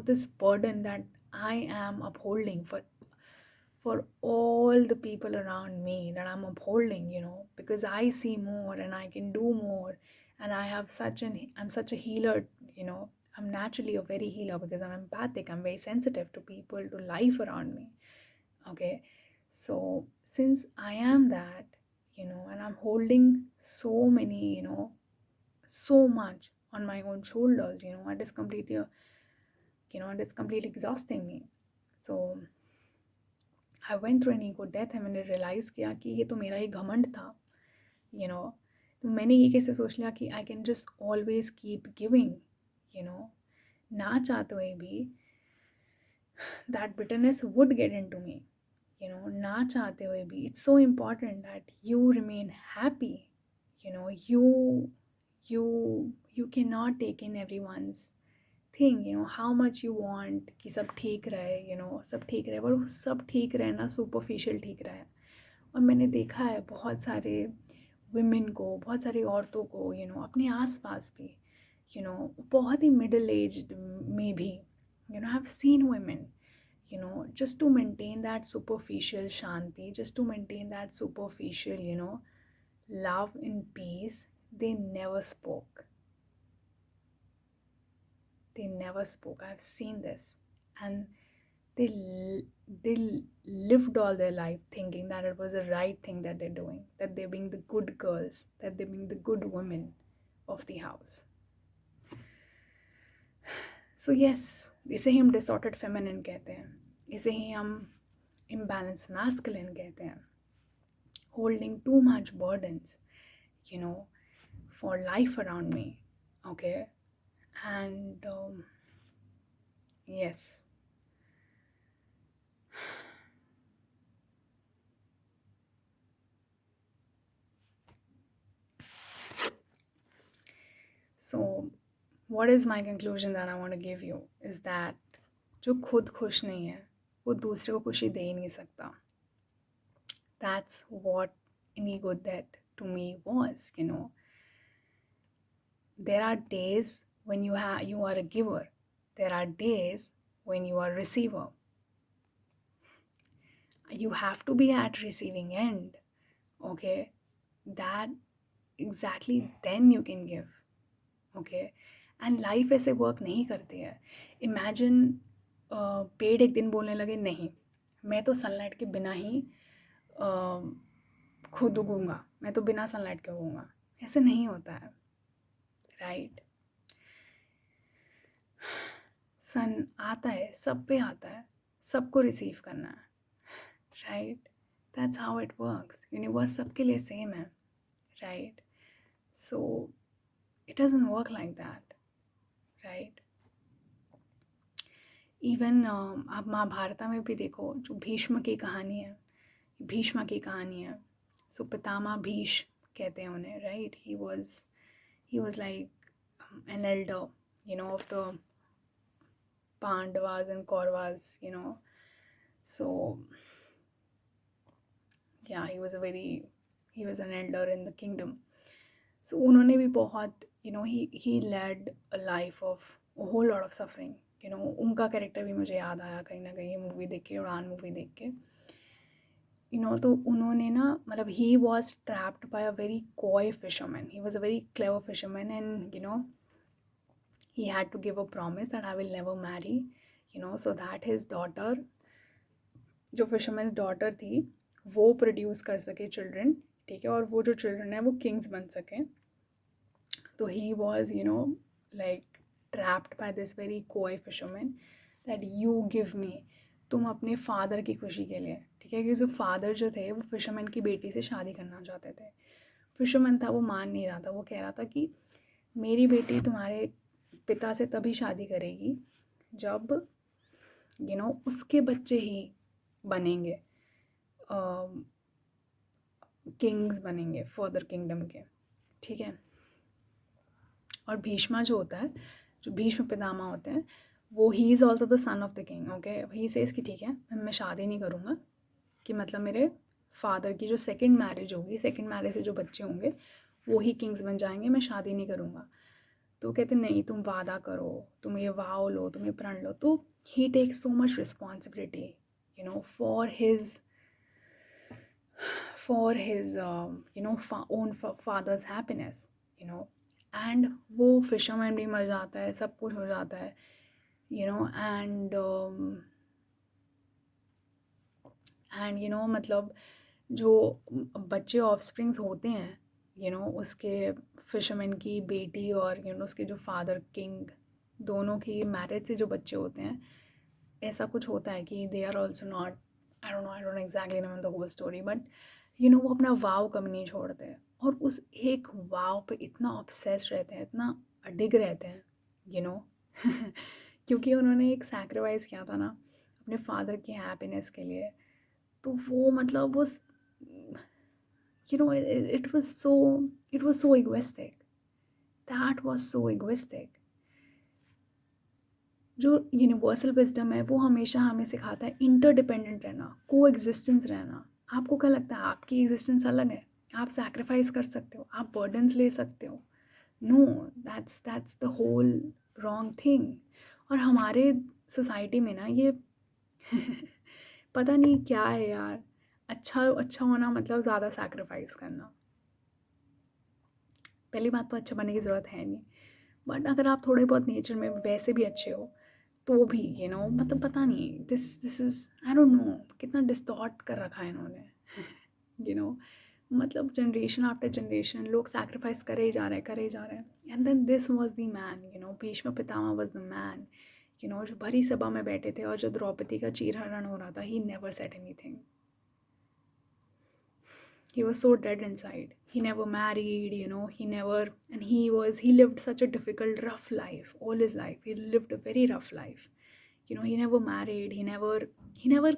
S1: this burden that I am upholding for all the people around me that I'm upholding, because I see more and I can do more, and I'm such a healer, you know. I'm naturally a very healer because I'm empathic. I'm very sensitive to people, to life around me. Okay, so since I am that, and I'm holding so many, so much on my own shoulders, and it's completely, exhausting me. So I went through an ego death है. मैंने realize किया कि ये तो मेरा ही घमंड था, you know. तो मैंने ये कैसे सोच लिया कि I can just always keep giving, you know, ना चाहते हुए भी that bitterness would get into me, ना चाहते हुए भी. It's so important that you remain happy, you cannot take in everyone's thing, how much you want कि सब ठीक रहे, सब ठीक रहे, पर वो सब ठीक रहे ना सुपरफिशियल ठीक रहे. और मैंने देखा है बहुत सारे women को, बहुत सारी औरतों को, अपने आस पास भी, बहुत ही मिडिल एज में भी, I've seen women, just to maintain that superficial shanti, just to maintain that superficial, love and peace, they never spoke. They never spoke. I've seen this. And they lived all their life thinking that it was the right thing that they're doing, that they're being the good girls, that they're being the good women of the house. So yes, इसे ही हम distorted feminine कहते हैं, इसे ही हम imbalanced masculine कहते हैं. Holding too much burdens, for life around me, okay? And yes. So what is my conclusion that I want to give you is that जो खुद खुश नहीं है वो दूसरे को खुशी दे ही नहीं सकता. That's what an ego death to me was, There are days when you are a giver. There are days when you are a receiver. You have to be at receiving end, okay? That exactly then you can give, okay? And life ऐसे work नहीं करती है. Imagine पेड़ एक दिन बोलने लगे नहीं, मैं तो सनलाइट के बिना ही खुद उगूंगा, मैं तो बिना सनलाइट के उगूंगा. ऐसे नहीं होता है, राइट? सन आता है, सब पे आता है, सबको रिसीव करना है, right? That's how it works. Universe सबके लिए सेम है, right? So it doesn't work like that, right? Even आप महाभारत में भी देखो, जो भीष्म की कहानी है, भीष्म की कहानी है. सो पितामह भीष्म कहते हैं उन्हें, right? He was like an elder, of the Pandavas and Kauravas, so yeah, he was an elder in the kingdom. So उन्होंने भी बहुत, he led a life of a whole lot of suffering. उनका कैरेक्टर भी मुझे याद आया कहीं ना कहीं ये मूवी देख के, उड़ान मूवी देख के. तो उन्होंने ना, मतलब he was trapped by a very coy fisherman. He was a very clever fisherman, and he had to give a promise that I will never marry, so that his daughter, जो fisherman's daughter थी, वो produce कर सके children, ठीक है, और वो जो चिल्ड्रन है वो किंग्स बन सकें. तो he was like trapped by this very कोई fisherman that you give me, तुम अपने फादर की खुशी के लिए, ठीक है, क्योंकि जो फादर जो थे वो फिशरमैन की बेटी से शादी करना चाहते थे. फिशरमैन था, वो मान नहीं रहा था, वो कह रहा था कि मेरी बेटी तुम्हारे पिता से तभी शादी करेगी जब उसके बच्चे ही बनेंगे, किंग्स बनेंगे फर्दर किंगडम के, ठीक है. और भीष्मा जो होता है, जो भीष्म पितामह होते हैं, वो he is also the son of the king. Okay, he says कि ठीक है मैं शादी नहीं करूँगा, कि मतलब मेरे फादर की जो सेकंड मैरिज होगी, सेकंड मैरिज से जो बच्चे होंगे वो ही किंग्स बन जाएंगे, मैं शादी नहीं करूँगा. तो कहते नहीं, तुम वादा करो, तुम ये वाव लो, तुम ये प्रण लो. तो he takes so much responsibility for his own father's happiness, and वो फिशरमैन भी मर जाता है, सब कुछ हो जाता है, एंड मतलब जो बच्चे ऑफस्प्रिंग्स होते हैं, उसके फिशरमैन की बेटी और उसके जो फादर किंग, दोनों की मैरिज से जो बच्चे होते हैं, ऐसा कुछ होता है कि they are also not, I don't exactly remember the whole story, but वो अपना वाव कभी नहीं छोड़ते, और उस एक वाव पे इतना ऑब्सेस्ड रहते हैं, इतना अडिग रहते हैं, यू नो क्योंकि उन्होंने एक सैक्रिफाइस किया था ना अपने फादर की हैप्पीनेस के लिए. तो वो मतलब उस it was so egoistic. That was so egoistic. जो यूनिवर्सल विजडम है वो हमेशा हमें सिखाता है इंटरडिपेंडेंट रहना, को एग्जिस्टेंस रहना. आपको क्या लगता है आपकी एग्जिस्टेंस अलग है? आप सैक्रिफाइस कर सकते हो, आप बर्डन्स ले सकते हो. No, that's the whole wrong thing. और हमारे सोसाइटी में ना ये पता नहीं क्या है यार, अच्छा अच्छा होना मतलब ज़्यादा सैक्रिफाइस करना. पहली बात तो अच्छा बनने की ज़रूरत है नहीं, बट अगर आप थोड़े बहुत नेचर में वैसे भी अच्छे हो तो भी मतलब पता नहीं, this is I don't no कितना डिस्टॉर्ट कर रखा है इन्होंने. यू नो मतलब जनरेशन आफ्टर जनरेशन लोग सैक्रिफाइस करे ही जा रहे हैं, करे ही जा रहे हैं. And then this was the man, Bhishma Pitamah was the man, जो भरी सभा में बैठे थे और जो द्रौपदी का चीरहरण हो रहा था, he never said anything. He was so dead inside. He never married, he lived such a difficult, rough life all his life. He lived a very rough life. He never married. He never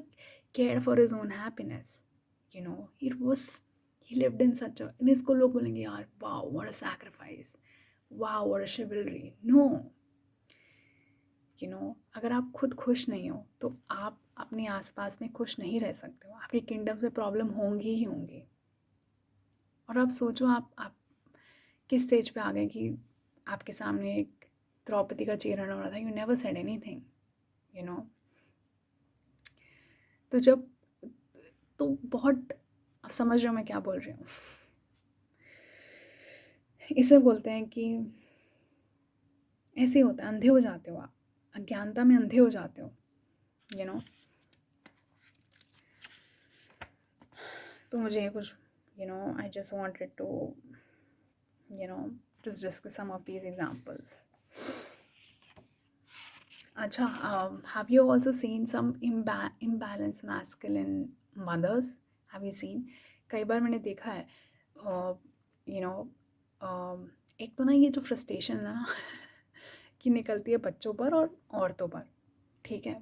S1: cared for his own happiness. He lived in such a, and इसको लोग बोलेंगे यार, wow, what a sacrifice. Wow, what a chivalry. No. अगर आप खुद खुश नहीं हो तो आप अपने आसपास में खुश नहीं रह सकते हो. आपके किंगडम से प्रॉब्लम होंगी ही होंगी. और आप सोचो, आप किस स्टेज पे आ गए कि आपके सामने एक द्रौपदी का चीरहरण हो रहा था, यू नेवर सेड एनीथिंग. तो जब तो बहुत, आप समझ रहे हो मैं क्या बोल रही हूँ. इसे बोलते हैं कि ऐसे होता है, अंधे हो जाते हो आप, अज्ञानता में अंधे हो जाते हो. तो मुझे कुछ I just wanted to just discuss some of these examples. अच्छा, have you also seen some imbalanced masculine mothers? Have you seen? कई बार मैंने देखा है, एक तो ना ये जो फ्रस्ट्रेशन है ना कि निकलती है बच्चों पर और औरतों पर, ठीक है.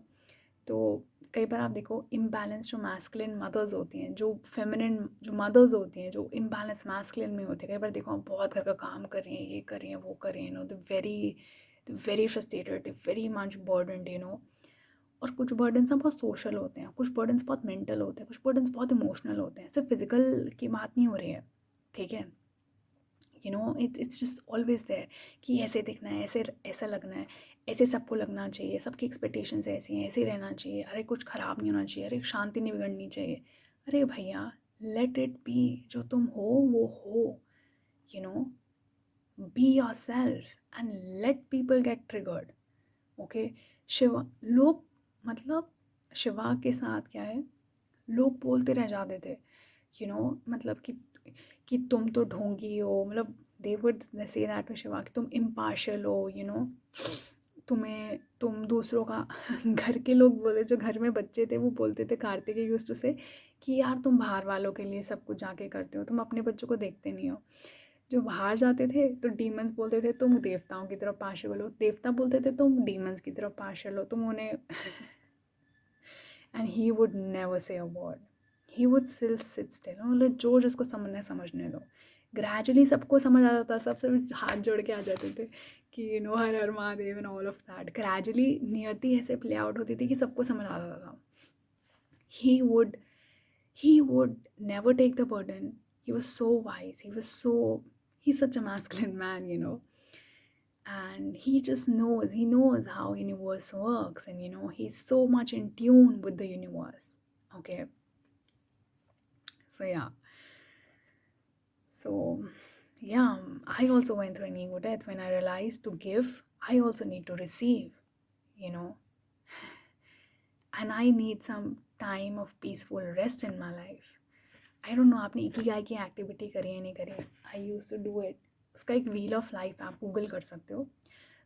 S1: तो कई बार आप देखो इम्बैलेंस जो मैस्कुलिन मदर्स होती हैं, जो फेमिनिन जो मदर्स होती हैं, जो इम्बैलेंस मैस्कुलिन में होती है, कई बार देखो आप बहुत घर का काम कर रही हैं, ये कर रही हैं, वो कर रही हैं, the very frustrated, very much burdened. और कुछ बर्डन्स ना बहुत सोशल होते हैं, कुछ बर्डन्स बहुत मेंटल होते हैं, कुछ बर्डन्स बहुत इमोशनल होते हैं. सिर्फ फिजिकल की बात नहीं हो रही है, ठीक है. इट्स जस्ट ऑलवेज देयर कि ऐसे दिखना है, ऐसे ऐसा लगना है, ऐसे सबको लगना चाहिए, सबकी एक्सपेक्टेशंस ऐसी हैं, ऐसे ही रहना चाहिए, अरे कुछ ख़राब नहीं होना चाहिए, अरे शांति नहीं बिगड़नी चाहिए. अरे भैया, लेट इट बी. जो तुम हो वो हो. You know be your self and let people get triggered. Okay. Shiva लोग, मतलब शिवा के साथ क्या है, लोग बोलते रह जाते थे, मतलब कि तुम तो ढोंगी हो, मतलब they would say that to Shiva कि तुम इम्पार्शियल हो, तुम दूसरों का घर के लोग बोले, जो घर में बच्चे थे वो बोलते थे, कार्तिक यूज्ड टू से कि यार तुम बाहर वालों के लिए सब कुछ जाके करते हो, तुम अपने बच्चों को देखते नहीं हो। जो बाहर जाते थे तो डीमंस बोलते थे तुम देवताओं की तरफ पार्शियल हो, देवता बोलते थे तुम डीमंस की तरफ पार्शियल हो, तुम उन्हें and he would never say a word, he would still seat still, मतलब जो जिसको समझना समझने दो। ग्रेजुअली सबको समझ आ जाता, सब हाथ जोड़ के आ जाते थे कि हर हर Mahadev and all of that. Gradually नियति ऐसे प्ले आउट होती थी कि सबको समझ आ जाता था। he would he would never take the burden. He was so wise, he's such a masculine man, and he knows how universe works, and he's so much in tune with the universe. Okay, so yeah, so yeah, I also went through an ego death when I realized to give I also need to receive, you know and I need some time of peaceful rest in my life. I don't no आपने Ikigai की activity करी है नहीं करी है, आई use to do it. उसका एक wheel of life आप गूगल कर सकते हो,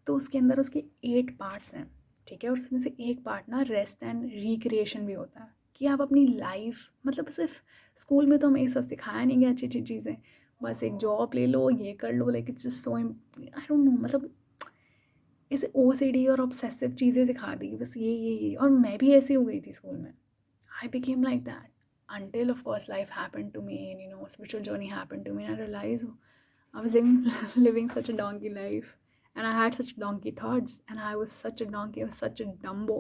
S1: तो उसके अंदर उसके 8 पार्ट्स हैं, ठीक है, और उसमें से एक पार्ट ना रेस्ट एंड रिक्रिएशन भी होता है, कि आप अपनी लाइफ, मतलब सिर्फ स्कूल में तो हमें ये सब सिखाया नहीं गया अच्छी अच्छी चीज़ें, बस एक जॉब ले लो, ये कर लो, like it's just so, I don't know, मतलब इसे OCD और ऑब्सेसिव चीज़ें सिखा दी, बस ये, और मैं भी ऐसी हो गई थी स्कूल में। I became like that until, of course, life happened to me, and spiritual journey happened to me, and I realized I was living living such a donkey life, and I had such donkey thoughts, and I was such a donkey, I was such a dumbo,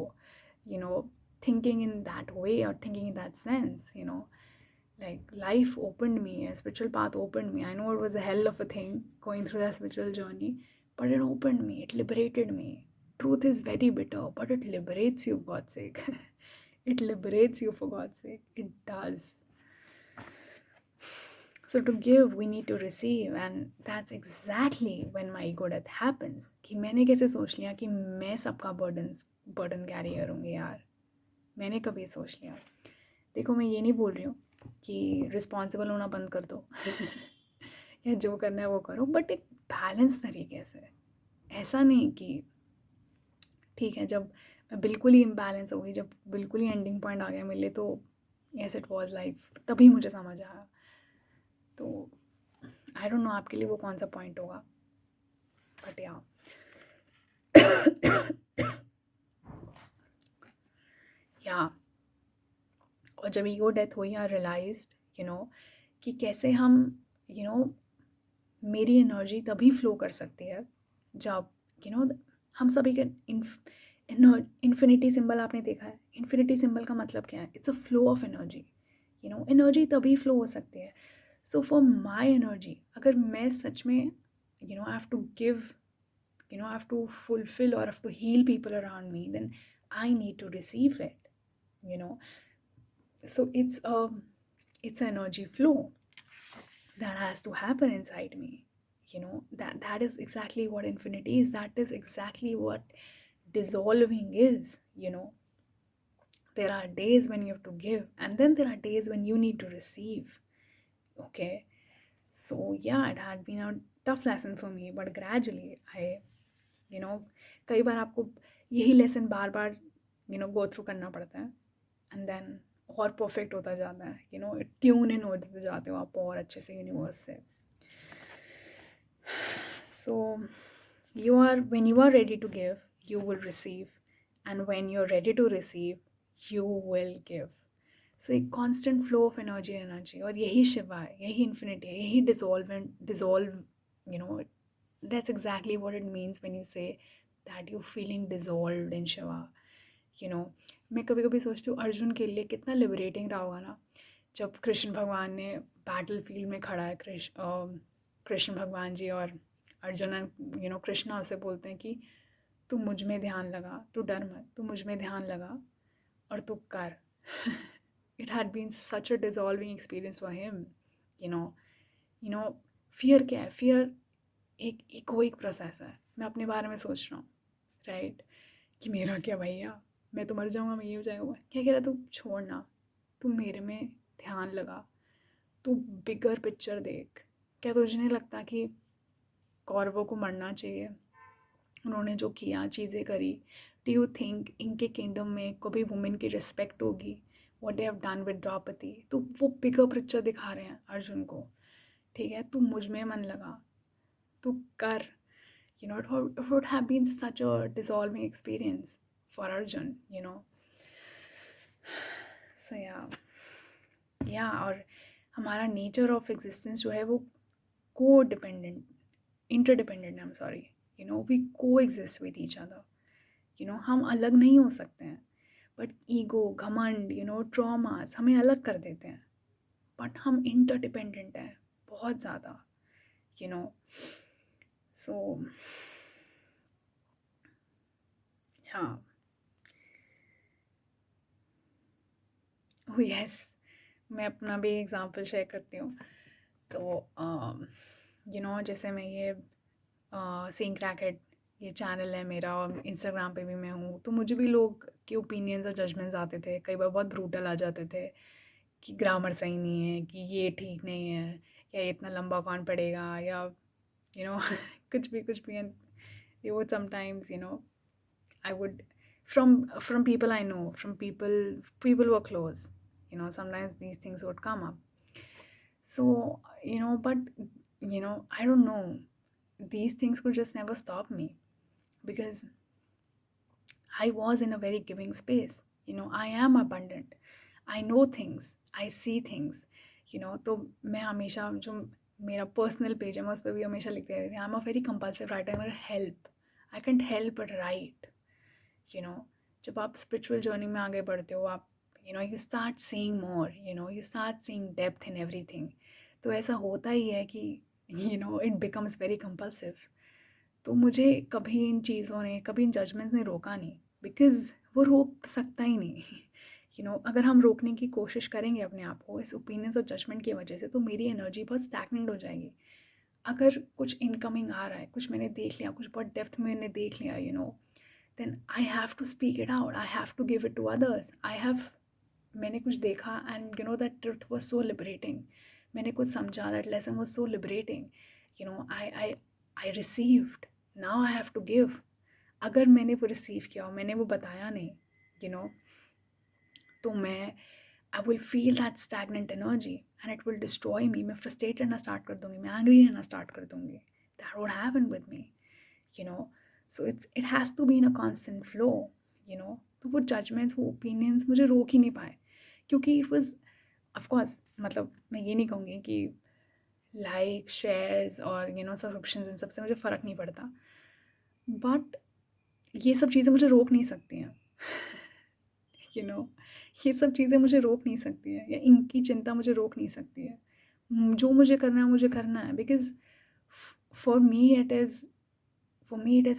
S1: you know, thinking in that way or thinking in that sense, like life opened me, a spiritual path opened me. I know it was a hell of a thing going through that spiritual journey, but it opened me, it liberated me. Truth is very bitter, but it liberates you, God's sake. It liberates you, for God's sake. It does. So to give, we need to receive, and that's exactly when my ego death happens. कि मैंने कैसे सोच लिया कि मैं सबका burden carry करूँगी यार, मैंने कभी सोच लिया। देखो, मैं ये नहीं बोल रही हूँ कि रिस्पॉन्सिबल होना बंद कर दो या जो करना है वो करो, बट एक बैलेंस तरीके से। ऐसा नहीं कि ठीक है, जब मैं बिल्कुल ही इम्बैलेंस हो गई, जब बिल्कुल ही एंडिंग पॉइंट आ गया मेरे लिए, तो येस इट वाज लाइफ, तभी मुझे समझ आया। तो आई डोंट नो आपके लिए वो कौन सा पॉइंट होगा, बट या और जब ईगो डेथ हुई, आई रियलाइज्ड कि कैसे हम मेरी एनर्जी तभी फ्लो कर सकती है जब हम सभी के इन्फिनिटी सिंबल आपने देखा है। इन्फिनिटी सिंबल का मतलब क्या है? It's a flow of energy. Energy तभी फ्लो हो सकती है। सो फॉर माई एनर्जी, अगर मैं सच में I have to give, I have to fulfill or I have to heal people around me, then I need to receive it. you know so it's an energy flow that has to happen inside me. That is exactly what infinity is. That is exactly what dissolving is. There are days when you have to give, and then there are days when you need to receive. Okay, so yeah, it had been a tough lesson for me, but gradually कई बार आपको यही lesson बार बार go through करना पड़ता है, and then और perfect होता जाता है, ट्यून इन होते जाते हो आप और अच्छे से यूनिवर्स से। सो when you are ready to give, you will receive, and when you're ready to receive, you will give. सो एक कॉन्स्टेंट फ्लो ऑफ एनर्जी, और यही शिवा है, यही इन्फिनिटी है, यही dissolve that's exactly what it means when you say that you're feeling dissolved in Shiva. मैं कभी कभी सोचती हूँ अर्जुन के लिए कितना लिबरेटिंग रहा होगा ना, जब कृष्ण भगवान ने बैटल फील्ड में खड़ा है, कृष्ण भगवान जी और अर्जुन, कृष्णा उसे बोलते हैं कि तू मुझ में ध्यान लगा, तू डर मत, तू मुझ में ध्यान लगा और तू कर। It had been such a dissolving experience for him. Fear क्या है? फियर एक इकोइक प्रोसेस है। मैं अपने बारे में सोच रहा हूँ, राइट? कि मेरा क्या भैया, मैं तो मर जाऊँगा, मैं ये हो जाएगा। क्या कह रहा, तू छोड़ना, तू मेरे में ध्यान लगा, तू बिगर पिक्चर देख। क्या तुझे नहीं लगता कि कौरवों को मरना चाहिए? उन्होंने जो किया, चीज़ें करी, डू यू थिंक इनके किंगडम में कभी वुमेन की रिस्पेक्ट होगी? What they have done with Draupadi. तो वो बिगर पिक्चर दिखा रहे हैं अर्जुन को, ठीक है? तू मुझ में मन लगा, तू कर। It would have been such a dissolving experience for Arjun, you know. So yeah, और हमारा नेचर ऑफ एग्जिस्टेंस जो है वो codependent, interdependent, I am sorry, we coexist with each other. हम अलग नहीं हो सकते हैं, बट ईगो, घमंड, ट्रॉमास हमें अलग कर देते हैं। बट हम इंटरडिपेंडेंट हैं बहुत ज़्यादा, यू नो सो हाँ। यस, मैं अपना भी एग्ज़ाम्पल शेयर करती हूँ। तो जैसे मैं ये सेइंग क्रैकेट, ये चैनल है मेरा, और इंस्टाग्राम पे भी मैं हूँ, तो मुझे भी लोग के ओपिनियंस और जजमेंट्स आते थे, कई बार बहुत ब्रूटल आ जाते थे कि ग्रामर सही नहीं है, कि ये ठीक नहीं है, या ये इतना लंबा कौन पढ़ेगा, या कुछ भी। And they would sometimes, I would, from people I know, from people who are close, sometimes these things would come up. So, but I don't know, these things could just never stop me, because I was in a very giving space. I am abundant, I know things, I see things, तो मैं हमेशा, जो मेरा personal page है, मैं उस पर भी हमेशा लिखते रहती हूँ, I am a very compulsive writer, मेरा help, I can't help but right. जब आप स्पिरिचुअल जर्नी में आगे बढ़ते हो, आप you start seeing more, you start seeing depth in everything. तो ऐसा होता ही है कि इट बिकम्स वेरी कंपल्सिव। तो मुझे कभी इन चीज़ों ने, कभी इन जजमेंट्स ने रोका नहीं, बिकॉज़ वो रोक सकता ही नहीं। अगर हम रोकने की कोशिश करेंगे अपने आप को इस ओपिनियंस और जजमेंट की वजह से, तो मेरी एनर्जी बहुत स्टैगनेंट हो जाएगी। अगर कुछ इनकमिंग आ रहा है, कुछ मैंने देख लिया, कुछ बहुत डेप्थ में मैंने देख लिया, then I have to speak it out. I have to give it to others. मैंने कुछ देखा, and that truth was so liberating. मैंने कुछ समझा, that lesson was so liberating. I received. Now I have to give. अगर मैंने वो receive किया और मैंने वो बताया नहीं, तो मैं I will feel that stagnant energy and it will destroy me. मैं frustrated रहना स्टार्ट कर दूँगी, मैं angry रहना स्टार्ट कर दूँगी. That would happen with me, So it has to be in a constant flow, तो वो judgments, वो opinions मुझे रोक ही नहीं पाए, क्योंकि it was, of course, मतलब मैं ये नहीं कहूँगी कि लाइक, शेयर्स और सब्सक्रिप्शंस, इन सब से मुझे फ़र्क नहीं पड़ता, बट ये सब चीज़ें मुझे रोक नहीं सकती हैं। ये सब चीज़ें मुझे रोक नहीं सकती है, या इनकी चिंता मुझे रोक नहीं सकती है। जो मुझे करना है, because for me it is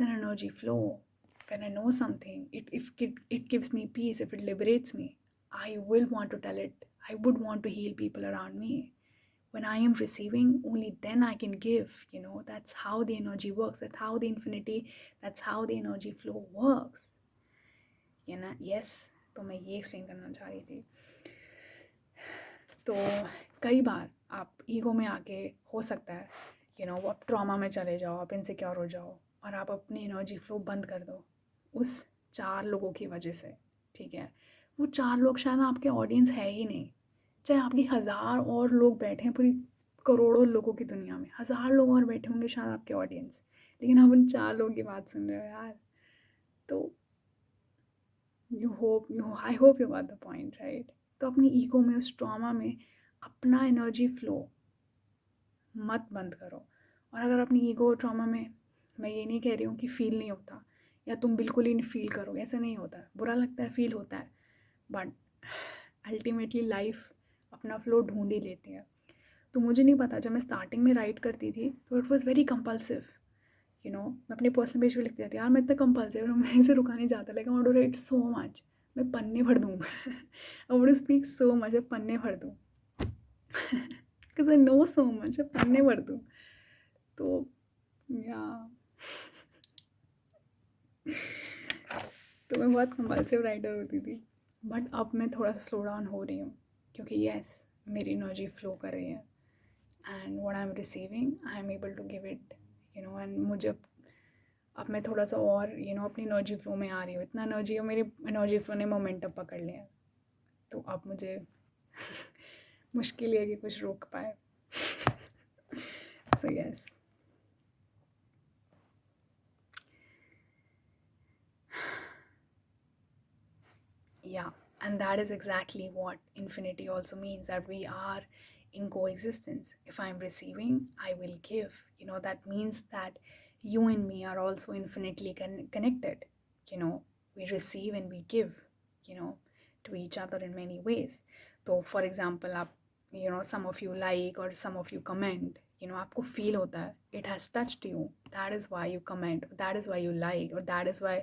S1: an energy flow. When I know something, it gives me peace, if it liberates me, I will want to tell it, I would want to heal people around me. When I am receiving, only then I can give. That's how the energy works, that's how the infinity, that's how the energy flow works. Yes, तो मैं ये explain करना चाह रही थी। तो कई बार आप ईगो में आके, हो सकता है वो आप ट्रॉमा में चले जाओ, आप इनसिक्योर हो जाओ, और आप अपनी एनर्जी फ्लो बंद कर दो उस 4 लोगों की वजह से, ठीक है? वो 4 लोग शायद आपके ऑडियंस है ही नहीं, चाहे आपकी 1000 और लोग बैठे हैं पूरी करोड़ों लोगों की दुनिया में, 1000 लोग और बैठे होंगे शायद आपके ऑडियंस, लेकिन आप उन 4 लोगों की बात सुन रहे हो यार। तो आई hope you got the point, right? तो अपनी ईगो में, उस ट्रॉमा में अपना एनर्जी फ्लो मत बंद करो। और अगर अपनी ईगो और ट्रॉमा में, मैं ये नहीं कह रही हूँ कि फ़ील नहीं होता, या तुम बिल्कुल ही नहीं फ़ील करोगे, ऐसा नहीं होता है, बुरा लगता है, फ़ील होता है, बट अल्टीमेटली लाइफ अपना फ्लो ढूंढ ही लेती है। तो मुझे नहीं पता, जब मैं स्टार्टिंग में राइट करती थी तो इट वॉज़ वेरी कंपल्सिव, मैं अपने पर्सनल पेज पे लिखती थी, यार मैं इतना कंपल्सिव हूँ, मैं इसे रुका नहीं जाता, लेकिन I want to write so much, मैं पन्ने भर दूँ। I want to speak so much, मैं पन्ने भर दूँ। Because I know so much, मैं पन्ने भर दूँ। तो या तो मैं बहुत कंपल्सिव राइटर होती थी, बट अब मैं थोड़ा सा स्लो डाउन हो रही हूँ, क्योंकि यस मेरी एनर्जी फ्लो कर रही है, and what I am receiving I am able to give it, and मुझे अब मैं थोड़ा सा और अपनी एनर्जी फ्लो में आ रही हूँ, इतना एनर्जी और मेरी एनर्जी फ्लो ने मोमेंटम पकड़ लिया है, तो अब मुझे मुश्किल है कि कुछ रोक पाए. So yes. Yeah, and that is exactly what infinity also means, that we are in coexistence. If I'm receiving, I will give. That means that you and me are also infinitely connected. We receive and we give, to each other in many ways. So, for example, some of you like or some of you comment, आपको feel होता है, it has touched you, that is why you comment, that is why you like, or that is why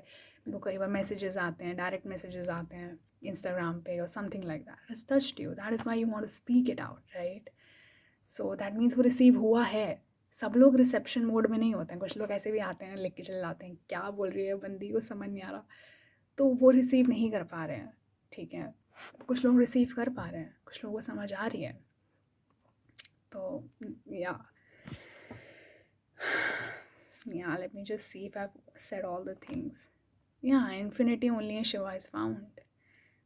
S1: मेरे को कई बार messages आते हैं, direct messages आते हैं इंस्टाग्राम पे और something like that, has touched you, that is why you want to speak it out, right? So that means वो रिसीव हुआ है. सब लोग रिसेप्शन मोड में नहीं होते हैं, कुछ लोग ऐसे भी आते हैं लिख के चले जाते हैं, क्या बोल रही है बंदी को समझ नहीं आ रहा, तो वो रिसीव नहीं कर पा रहे हैं. ठीक है, कुछ लोग रिसीव कर पा रहे हैं, कुछ लोगों को समझ आ रही है. तो या let me just see if I've said all the things. Yeah, infinity only a Shiva is found.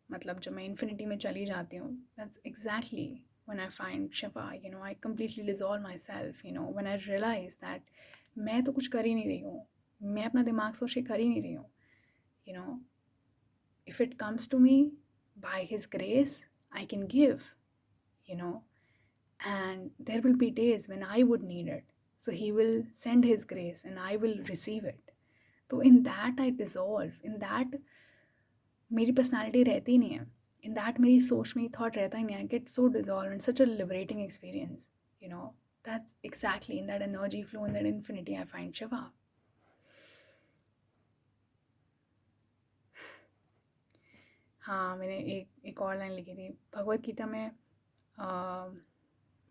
S1: मतलब जब मैं इन्फिनिटी में चली जाती हूँ, that's exactly when I find Shiva, I completely dissolve myself, when I realize that मैं तो कुछ कर ही नहीं रही हूँ, मैं अपना दिमाग सोच के कर ही नहीं रही हूँ, you know if it comes to me by his grace, I can give, and there will be days when I would need it, so he will send his grace and I will receive it. So in that I dissolve, in that मेरी personality रहती ही नहीं है, in that मेरी सोच में thought रहता ही नहीं है, get so dissolve and such a liberating experience, that's exactly in that energy flow, in that infinity I find Shiva. हाँ, मैंने एक और लाइन लिखी थी भगवत गीता में.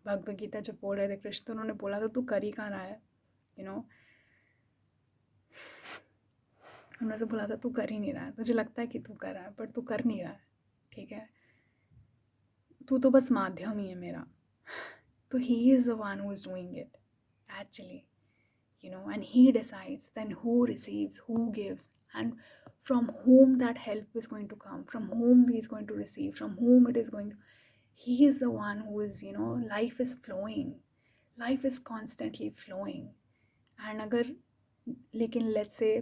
S1: भगवत गीता जब बोल रहे थे कृष्ण, तो उन्होंने बोला था तू कर ही कहाँ रहा है, उन्होंने से बोला था तू कर ही नहीं रहा है, तुझे लगता है कि तू कर रहा है बट तू कर नहीं रहा है. ठीक है, तू तो बस माध्यम ही है मेरा. तो he is the one who is doing it actually, and he decides then who receives, who gives, and from whom that help is going to come, from whom he is going to receive, from whom it is going to. He is the one who is, life is flowing, life is constantly flowing. and अगर लेकिन let's say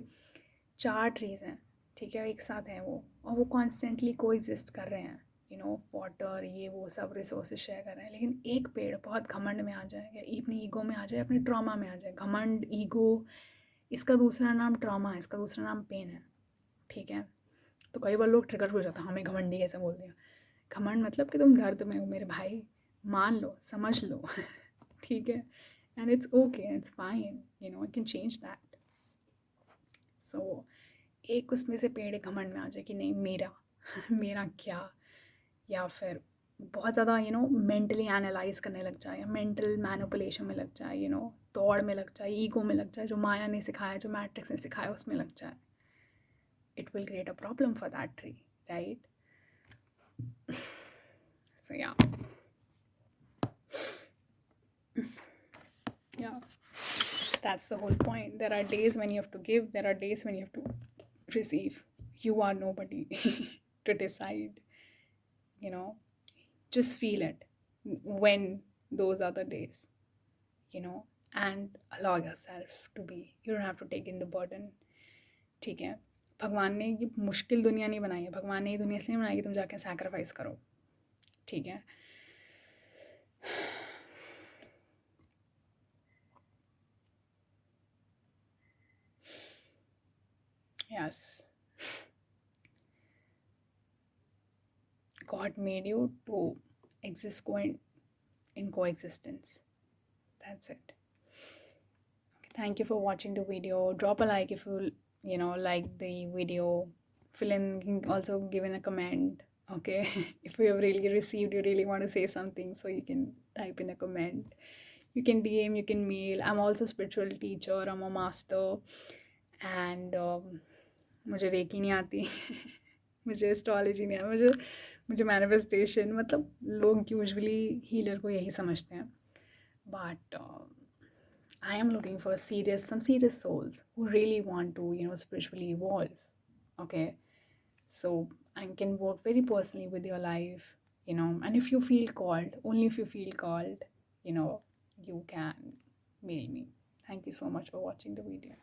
S1: 4 trees हैं, ठीक है, एक साथ हैं वो, और वो कॉन्स्टेंटली को एग्जिस्ट कर रहे हैं, वाटर ये वो सब रिसोर्सेज शेयर कर रहे हैं, लेकिन एक पेड़ बहुत घमंड में आ जाए या अपनी ईगो में आ जाए, अपने ट्रॉमा में आ जाए. घमंड, ईगो, इसका दूसरा नाम ट्रॉमा है, इसका दूसरा नाम पेन है. ठीक है, तो कई बार लोग ट्रिगर हो जाता है, हमें घमंडी कैसे बोल दिया. घमंड मतलब कि तुम दर्द में हो मेरे भाई, मान लो, समझ लो. ठीक है, and it's okay, it's fine, I can change that. So एक उसमें से पेड़ घमंड में आ जाए कि नहीं मेरा मेरा क्या, या फिर बहुत ज़्यादा मेंटली एनालाइज करने लग जाए, या मेंटल मैनिपुलेशन में लग जाए, दौड़ में लग जाए, ईगो में लग जाए, जो माया ने सिखाया, जो मैट्रिक्स ने सिखाया उसमें लग जाए, it will create a problem for that tree, right? So yeah, that's the whole point. There are days when you have to give, there are days when you have to receive. You are nobody to decide, just feel it when those are the days, and allow yourself to be. You don't have to take in the burden. ठीक है, भगवान ने ये मुश्किल दुनिया नहीं बनाई है, भगवान ने ये दुनिया इसलिए बनाई कि तुम जाके सैक्रिफाइस करो. ठीक है, yes, God made you to exist in coexistence. That's it. Thank you for watching the video. Drop a like if you like the video. Fill in, you can also give in a comment. Okay, if you have really received, you really want to say something, so you can type in a comment. You can DM, you can mail. I'm also a spiritual teacher, I'm a master, and मुझे recce नहीं आती मुझे astrology नहीं है, मुझे मुझे manifestation, मतलब लोग यूजुअली हीलर को यही समझते हैं, but I am looking for some serious souls who really want to, spiritually evolve. Okay, so I can work very personally with your life, and if you feel called, only if you feel called, you can mail me. Thank you so much for watching the video.